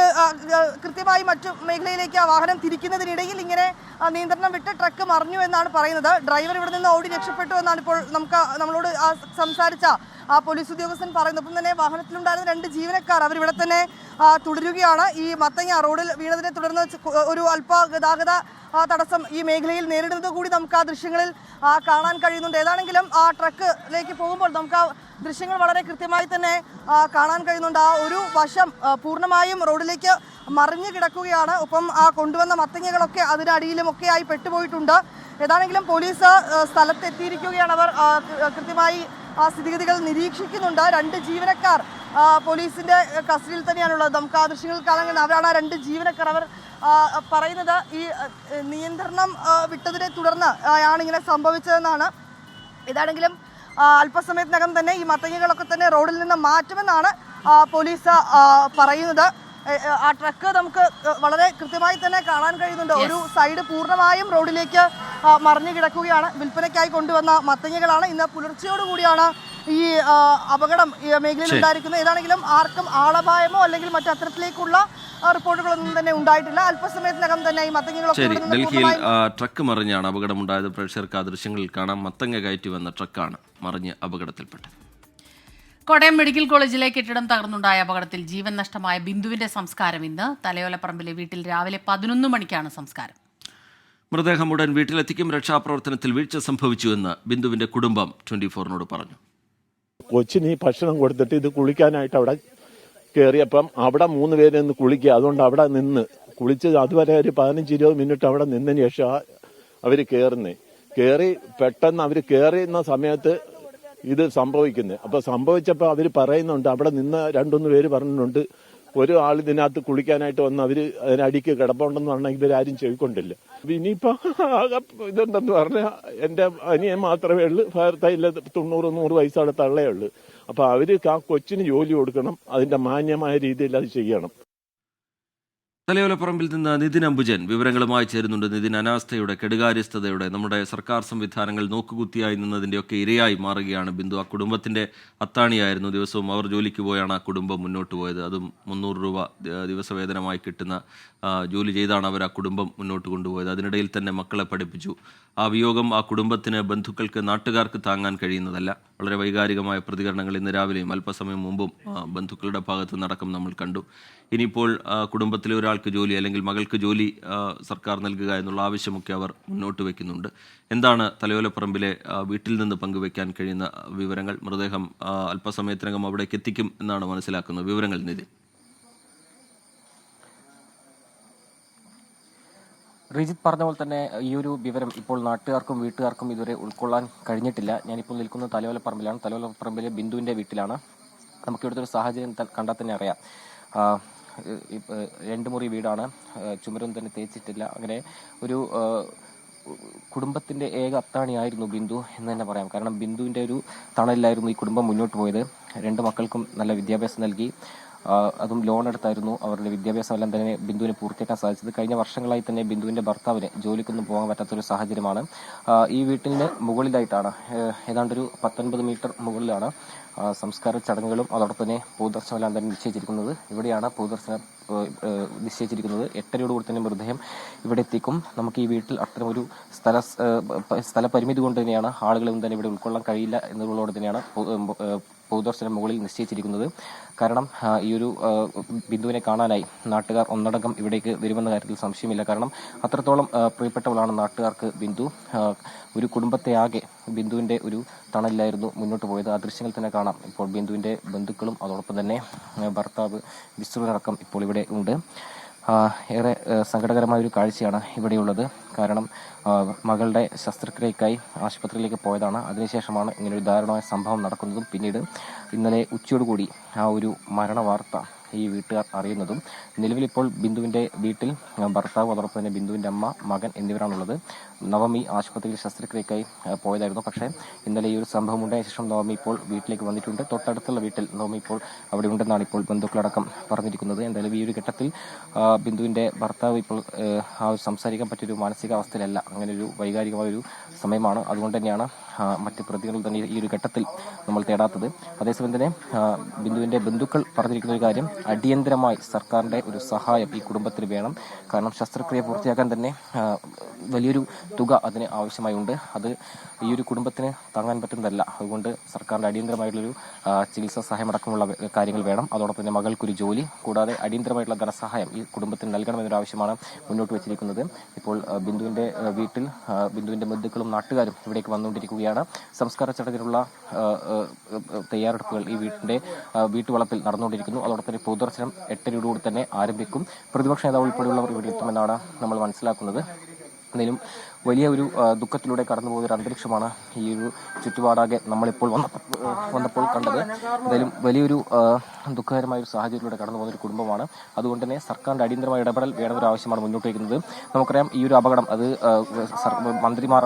കൃത്യമായി മറ്റു മേഖലയിലേക്ക് ആ വാഹനം തിരിക്കുന്നതിനിടയിൽ ഇങ്ങനെ നിയന്ത്രണം വിട്ട് ട്രക്ക് മറിഞ്ഞു എന്നാണ് പറയുന്നത്. ഡ്രൈവർ ഇവിടെ നിന്ന് ഓടി രക്ഷപ്പെട്ടു എന്നാണ് ഇപ്പോൾ നമ്മളോട് സംസാരിച്ച പോലീസ് ഉദ്യോഗസ്ഥൻ പറയുന്നു. ഒപ്പം തന്നെ വാഹനത്തിലുണ്ടായിരുന്ന 2 ജീവനക്കാർ അവരിവിടെ തന്നെ തുടരുകയാണ്. ഈ മത്തങ്ങ റോഡിൽ വീണതിനെ തുടർന്ന് ഒരു അല്പ ഗതാഗത തടസ്സം ഈ മേഖലയിൽ നേരിടുന്നത് കൂടി നമുക്ക് ആ ദൃശ്യങ്ങളിൽ കാണാൻ കഴിയുന്നുണ്ട്. ഏതാണെങ്കിലും ആ ട്രക്കിലേക്ക് പോകുമ്പോൾ നമുക്ക് ആ ദൃശ്യങ്ങൾ വളരെ കൃത്യമായി തന്നെ കാണാൻ കഴിയുന്നുണ്ട്. ആ ഒരു വശം പൂർണ്ണമായും റോഡിലേക്ക് മറിഞ്ഞു കിടക്കുകയാണ്. ഒപ്പം ആ കൊണ്ടുവന്ന മത്തങ്ങകളൊക്കെ അതിനടിയിലുമൊക്കെ ആയി പെട്ടുപോയിട്ടുണ്ട്. ഏതാണെങ്കിലും പോലീസ് സ്ഥലത്തെത്തിയിരിക്കുകയാണ്. അവർ കൃത്യമായി ആ സ്ഥിതിഗതികൾ നിരീക്ഷിക്കുന്നുണ്ട്. 2 ജീവനക്കാർ പോലീസിന്റെ കസ്റ്റഡിയിൽ തന്നെയാണുള്ളത്. നമുക്ക് ആ ദൃശ്യങ്ങളിൽ കാണാൻ കഴിയുന്നത് അവരാണ് ആ 2 ജീവനക്കാർ. അവർ പറയുന്നത് ഈ നിയന്ത്രണം വിട്ടതിനെ തുടർന്ന് ആണ് ഇങ്ങനെ സംഭവിച്ചതെന്നാണ്. ഏതാണെങ്കിലും അല്പസമയത്തിനകം തന്നെ ഈ മത്തങ്ങകളൊക്കെ തന്നെ റോഡിൽ നിന്ന് മാറ്റുമെന്നാണ് പോലീസ് പറയുന്നത്. ആ ട്രക്ക് നമുക്ക് വളരെ കൃത്യമായി തന്നെ കാണാൻ കഴിയുന്നുണ്ട്. ഒരു സൈഡ് പൂർണ്ണമായും റോഡിലേക്ക് മറിഞ്ഞു കിടക്കുകയാണ്. വിൽപ്പനയ്ക്കായി കൊണ്ടുവന്ന മത്തങ്ങകളാണ്. ഇന്ന് പുലർച്ചയോടുകൂടിയാണ് ഈ അപകടം മേഖലയിൽ ഉണ്ടായിരിക്കുന്നത്. ഏതാണെങ്കിലും ആർക്കും ആളപായമോ അല്ലെങ്കിൽ മറ്റത്തരത്തിലേക്കുള്ള റിപ്പോർട്ടുകളൊന്നും തന്നെ ഉണ്ടായിട്ടില്ല. അല്പസമയത്തിനകം തന്നെ ഈ മത്തങ്ങകളൊക്കെ ഡൽഹിയിൽ ട്രക്ക് മറിഞ്ഞാണ് അപകടമുണ്ടായത്. പ്രേക്ഷകർക്ക് ആ ദൃശ്യങ്ങളിൽ കാണാം. മത്തങ്ങ കയറ്റി വന്ന ട്രക്കാണ് മറിഞ്ഞ് അപകടത്തിൽപ്പെട്ടത്. കോട്ടയം മെഡിക്കൽ കോളേജിലെ കെട്ടിടം തകർന്നുണ്ടായ അപകടത്തിൽ ജീവൻ നഷ്ടമായ ബിന്ദുവിന്റെ സംസ്കാരം ഇന്ന് തലയോലപ്പറമ്പിലെ വീട്ടിൽ രാവിലെ 11 മണിക്കാണ് സംസ്കാരം. മൃതദേഹം ഉടൻ വീട്ടിലെത്തിക്കും. രക്ഷാപ്രവർത്തനത്തിൽ വീഴ്ച സംഭവിച്ചുവെന്ന് ബിന്ദുവിന്റെ കുടുംബം 24-നോട് പറഞ്ഞു. കൊച്ചിന് ഭക്ഷണം കൊടുത്തിട്ട് ഇത് കുളിക്കാനായിട്ട് അവിടെ കയറിയപ്പം അവിടെ 3 പേര് നിന്ന് കുളിക്കുക. അതുകൊണ്ട് അവിടെ നിന്ന് കുളിച്ച് അതുവരെ ഒരു 15-20 മിനിറ്റ് അവിടെ നിന്നതിന് ശേഷം അവർ കയറി പെട്ടെന്ന് അവർ കയറുന്ന സമയത്ത് ഇത് സംഭവിക്കുന്നത്. അപ്പൊ സംഭവിച്ചപ്പോൾ അവർ പറയുന്നുണ്ട്, അവിടെ നിന്ന് 2-3 പേര് പറഞ്ഞിട്ടുണ്ട്, ഒരു ആൾ ഇതിനകത്ത് കുളിക്കാനായിട്ട് വന്ന് അവര് അതിനടിക്ക് കിടപ്പുണ്ടെന്ന് പറഞ്ഞാൽ ഇവരാരും ചെവിക്കൊണ്ടില്ല. ഇനിയിപ്പോ ഇതെന്തെന്ന് പറഞ്ഞാൽ എന്റെ അനിയൻ മാത്രമേ ഉള്ളൂ. ഭർത്താവില്ല 90-100 വയസ്സുള്ള തള്ളേ ഉള്ളൂ. അപ്പൊ അവര് ആ കൊച്ചിന് ജോലി കൊടുക്കണം. അതിന്റെ മാന്യമായ രീതിയിൽ അത് ചെയ്യണം. തലയോലപ്പറമ്പിൽ നിന്ന് നിതിൻ അംബുജൻ വിവരങ്ങളുമായി ചേരുന്നുണ്ട്. നിതിൻ, അനാസ്ഥയുടെ കെടുകാര്യസ്ഥതയുടെ നമ്മുടെ സർക്കാർ സംവിധാനങ്ങൾ നോക്കുകുത്തിയായി നിന്നതിൻ്റെയൊക്കെ ഇരയായി മാറുകയാണ് ബിന്ദു. ആ കുടുംബത്തിൻ്റെ അത്താണിയായിരുന്നു. ദിവസവും അവർ ജോലിക്ക് പോയാണ് ആ കുടുംബം മുന്നോട്ട് പോയത്. അതും 300 രൂപ ദിവസവേതനമായി കിട്ടുന്ന ജോലി ചെയ്താണ് അവർ ആ കുടുംബം മുന്നോട്ട് കൊണ്ടുപോയത്. അതിനിടയിൽ തന്നെ മക്കളെ പഠിപ്പിച്ചു. ആ വിയോഗം ആ കുടുംബത്തിന്, ബന്ധുക്കൾക്ക്, നാട്ടുകാർക്ക് താങ്ങാൻ കഴിയുന്നതല്ല. വളരെ വൈകാരികമായ പ്രതികരണങ്ങൾ ഇന്ന് രാവിലെയും അല്പസമയം മുമ്പും ബന്ധുക്കളുടെ ഭാഗത്ത് നടക്കം നമ്മൾ കണ്ടു. ഇനിയിപ്പോൾ കുടുംബത്തിലെ ഒരാൾക്ക് ജോലി അല്ലെങ്കിൽ മകൾക്ക് ജോലി സർക്കാർ നൽകുക എന്നുള്ള ആവശ്യമൊക്കെ അവർ മുന്നോട്ട് വയ്ക്കുന്നുണ്ട്. എന്താണ് തലയോലപ്പറമ്പിലെ വീട്ടിൽ നിന്ന് പങ്കുവയ്ക്കാൻ കഴിയുന്ന വിവരങ്ങൾ? മൃതദേഹം അല്പസമയത്തിനകം അവിടേക്ക് എത്തിക്കും എന്നാണ് മനസ്സിലാക്കുന്നത്. വിവരങ്ങൾ നിതിൻ. റിജിത്ത് പറഞ്ഞ പോലെ തന്നെ ഈ ഒരു വിവരം ഇപ്പോൾ നാട്ടുകാർക്കും വീട്ടുകാർക്കും ഇതുവരെ ഉൾക്കൊള്ളാൻ കഴിഞ്ഞിട്ടില്ല. ഞാനിപ്പോൾ നിൽക്കുന്നത് തലയോലപ്പറമ്പിലാണ്. തലയോലപ്പറമ്പിലെ ബിന്ദുവിന്റെ വീട്ടിലാണ്. നമുക്ക് ഇവിടുത്തെ ഒരു സാഹചര്യം കണ്ടാൽ തന്നെ അറിയാം. 2 മുറി വീടാണ്. ചുമരൊന്നും തന്നെ തേച്ചിട്ടില്ല. അങ്ങനെ ഒരു കുടുംബത്തിന്റെ ഏക അത്താണിയായിരുന്നു ബിന്ദു എന്ന് തന്നെ പറയാം. കാരണം ബിന്ദുവിന്റെ ഒരു തണലിലായിരുന്നു ഈ കുടുംബം മുന്നോട്ട് പോയത്. 2 മക്കൾക്കും നല്ല വിദ്യാഭ്യാസം നൽകി. അതും ലോൺ എടുത്തായിരുന്നു അവരുടെ വിദ്യാഭ്യാസം എല്ലാം തന്നെ ബിന്ദുവിനെ പൂർത്തിയാക്കാൻ സാധിച്ചത്. കഴിഞ്ഞ വർഷങ്ങളായി തന്നെ ബിന്ദുവിന്റെ ഭർത്താവിന് ജോലിക്കൊന്നും പോകാൻ പറ്റാത്തൊരു സാഹചര്യമാണ്. ഈ വീട്ടിന് മുകളിലായിട്ടാണ്, ഏതാണ്ടൊരു 19 മീറ്റർ മുകളിലാണ് സംസ്കാര ചടങ്ങുകളും അതോടൊപ്പം തന്നെ പൊതുദർശനമെല്ലാം തന്നെ നിശ്ചയിച്ചിരിക്കുന്നത്. ഇവിടെയാണ് പൊതുദർശനം നിശ്ചയിച്ചിരിക്കുന്നത്. 8:30 തന്നെ മൃതദേഹം ഇവിടെ എത്തിക്കും. നമുക്ക് ഈ വീട്ടിൽ അത്തരമൊരു സ്ഥലപരിമിതി കൊണ്ട് തന്നെയാണ് ആളുകളൊന്നും തന്നെ ഇവിടെ ഉൾക്കൊള്ളാൻ കഴിയില്ല എന്നുള്ളതോടെ തന്നെയാണ് പൊതുദർശനം മുകളിൽ നിശ്ചയിച്ചിരിക്കുന്നത്. കാരണം ഈ ഒരു ബിന്ദുവിനെ കാണാനായി നാട്ടുകാർ ഒന്നടങ്കം ഇവിടേക്ക് വരുമെന്ന കാര്യത്തിൽ സംശയമില്ല. കാരണം അത്രത്തോളം പ്രിയപ്പെട്ടവളാണ് നാട്ടുകാർക്ക് ബിന്ദു. ഒരു കുടുംബത്തെ ആകെ ബിന്ദുവിന്റെ ഒരു തണലിലായിരുന്നു മുന്നോട്ട് പോയത്. ആ ദൃശ്യങ്ങൾ തന്നെ കാണാം. ഇപ്പോൾ ബിന്ദുവിന്റെ ബന്ധുക്കളും അതോടൊപ്പം തന്നെ ഭർത്താവ് വിശ്രുവിനടക്കം ഇപ്പോൾ ഇവിടെ ഉണ്ട്. ഏറെ സങ്കടകരമായ ഒരു കാഴ്ചയാണ് ഇവിടെയുള്ളത്. കാരണം മകളുടെ ശസ്ത്രക്രിയക്കായി ആശുപത്രിയിലേക്ക് പോയതാണ്. അതിനുശേഷമാണ് ഇങ്ങനൊരു ദാരുണമായ സംഭവം നടക്കുന്നതും പിന്നീട് ഇന്നലെ ഉച്ചയോടുകൂടി ആ ഒരു മരണ വാർത്ത ഈ വീട്ടുകാർ അറിയുന്നതും. നിലവിലിപ്പോൾ ബിന്ദുവിന്റെ വീട്ടിൽ ഭർത്താവ് അതോടൊപ്പം തന്നെ ബിന്ദുവിന്റെ അമ്മ, മകൻ എന്നിവരാണുള്ളത്. നവമി ആശുപത്രിയിൽ ശസ്ത്രക്രിയക്കായി പോയതായിരുന്നു. പക്ഷേ ഇന്നലെ ഈ ഒരു സംഭവം ഉണ്ടായ ശേഷം നവമി ഇപ്പോൾ വീട്ടിലേക്ക് വന്നിട്ടുണ്ട്. തൊട്ടടുത്തുള്ള വീട്ടിൽ നവമി ഇപ്പോൾ അവിടെ ഉണ്ടെന്നാണ് ഇപ്പോൾ ബന്ധുക്കളടക്കം പറഞ്ഞിരിക്കുന്നത്. എന്തായാലും ഈ ഒരു ഘട്ടത്തിൽ ബിന്ദുവിന്റെ ഭർത്താവ് ഇപ്പോൾ സംസാരിക്കാൻ പറ്റിയൊരു മാനസികാവസ്ഥയിലല്ല. അങ്ങനെ ഒരു വൈകാരികമായ ഒരു സമയമാണ്. അതുകൊണ്ട് തന്നെയാണ് മറ്റ് പ്രതികൾ തന്നെ ഈ ഒരു ഘട്ടത്തിൽ നമ്മൾ തേടാത്തത്. അതേസമയം തന്നെ ബിന്ദുവിന്റെ ബന്ധുക്കൾ പറഞ്ഞിരിക്കുന്ന ഒരു കാര്യം, അടിയന്തരമായി സർക്കാരിൻ്റെ ഒരു സഹായം ഈ കുടുംബത്തിന് വേണം. കാരണം ശസ്ത്രക്രിയ പൂർത്തിയാക്കാൻ തന്നെ വലിയൊരു തുക അതിന് ആവശ്യമായുണ്ട്. അത് ഈ ഒരു കുടുംബത്തിന് താങ്ങാൻ പറ്റുന്നതല്ല. അതുകൊണ്ട് സർക്കാരിൻ്റെ അടിയന്തരമായിട്ടുള്ളൊരു ചികിത്സാ സഹായം അടക്കമുള്ള കാര്യങ്ങൾ വേണം. അതോടൊപ്പം തന്നെ മകൾക്കൊരു ജോലി, കൂടാതെ അടിയന്തരമായിട്ടുള്ള ധനസഹായം ഈ കുടുംബത്തിന് നൽകണമെന്നൊരു ആവശ്യമാണ് മുന്നോട്ട് വെച്ചിരിക്കുന്നത്. ഇപ്പോൾ ബിന്ദുവിൻ്റെ വീട്ടിൽ ബിന്ദുവിൻ്റെ ബന്ധുക്കളും നാട്ടുകാരും ഇവിടേക്ക് വന്നുകൊണ്ടിരിക്കുകയാണ്. സംസ്കാര ചടങ്ങിനുള്ള തയ്യാറെടുപ്പുകൾ ഈ വീട്ടുവളപ്പിൽ നടന്നുകൊണ്ടിരിക്കുന്നു. അതോടൊപ്പം തന്നെ പൊതുദർശനം 8:30 തന്നെ ആരംഭിക്കും. പ്രതിപക്ഷ നേതാവ് ഉൾപ്പെടെയുള്ളവർ ഇവിടെ എത്തുമെന്നാണ് നമ്മൾ മനസ്സിലാക്കുന്നത്. എന്തായാലും വലിയ ഒരു ദുഃഖത്തിലൂടെ കടന്നു പോകുന്ന ഒരു അന്തരീക്ഷമാണ് ഈ ഒരു ചുറ്റുപാടാകെ നമ്മളിപ്പോൾ വന്നപ്പോൾ കണ്ടത്. എന്തായാലും വലിയൊരു ദുഃഖകരമായ ഒരു സാഹചര്യത്തിലൂടെ കടന്നു പോകുന്ന ഒരു കുടുംബമാണ്. അതുകൊണ്ട് തന്നെ സർക്കാരിന്റെ അടിയന്തരമായ ഇടപെടൽ വേണമെന്നൊരു ആവശ്യമാണ് മുന്നോട്ട് വയ്ക്കുന്നത്. നമുക്കറിയാം ഈ ഒരു അപകടം അത് മന്ത്രിമാർ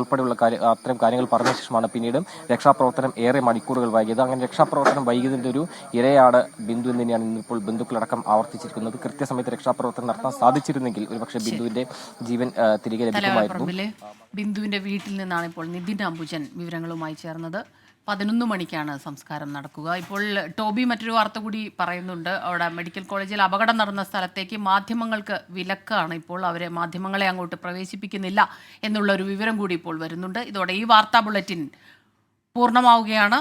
ഉൾപ്പെടെയുള്ള അത്തരം കാര്യങ്ങൾ പറഞ്ഞ ശേഷമാണ് പിന്നീട് രക്ഷാപ്രവർത്തനം ഏറെ മണിക്കൂറുകൾ വൈകിയത്. അങ്ങനെ രക്ഷാപ്രവർത്തനം വൈകിയതിന്റെ ഒരു ഇരയാണ് ബിന്ദു എന്ന് തന്നെയാണ് ഇന്നിപ്പോൾ ബന്ധുക്കളടക്കം ആവർത്തിച്ചിരിക്കുന്നത്. കൃത്യസമയത്ത് രക്ഷാപ്രവർത്തനം നടത്താൻ സാധിച്ചിരുന്നെങ്കിൽ ഒരുപക്ഷെ ബിന്ദുവിന്റെ ജീവൻ തിരികെ ലഭിക്കുമായിരുന്നു. ബിന്ദുവിന്റെ വീട്ടിൽ നിന്നാണ് ഇപ്പോൾ നിതിൻ അംബുജൻ വിവരങ്ങളുമായി ചേർന്നത്. 11 മണിക്കാണ് സംസ്കാരം നടക്കുക. ഇപ്പോൾ ടോബി മറ്റൊരു വാർത്ത കൂടി പറയുന്നുണ്ട്. അവിടെ മെഡിക്കൽ കോളേജിൽ അപകടം നടന്ന സ്ഥലത്തേക്ക് മാധ്യമങ്ങൾക്ക് വിലക്കാണ്. ഇപ്പോൾ അവരെ മാധ്യമങ്ങളെ അങ്ങോട്ട് പ്രവേശിപ്പിക്കുന്നില്ല എന്നുള്ള ഒരു വിവരം കൂടി ഇപ്പോൾ വരുന്നുണ്ട്. ഇതോടെ ഈ വാർത്താ ബുള്ളറ്റിൻ പൂർണ്ണമാവുകയാണ്.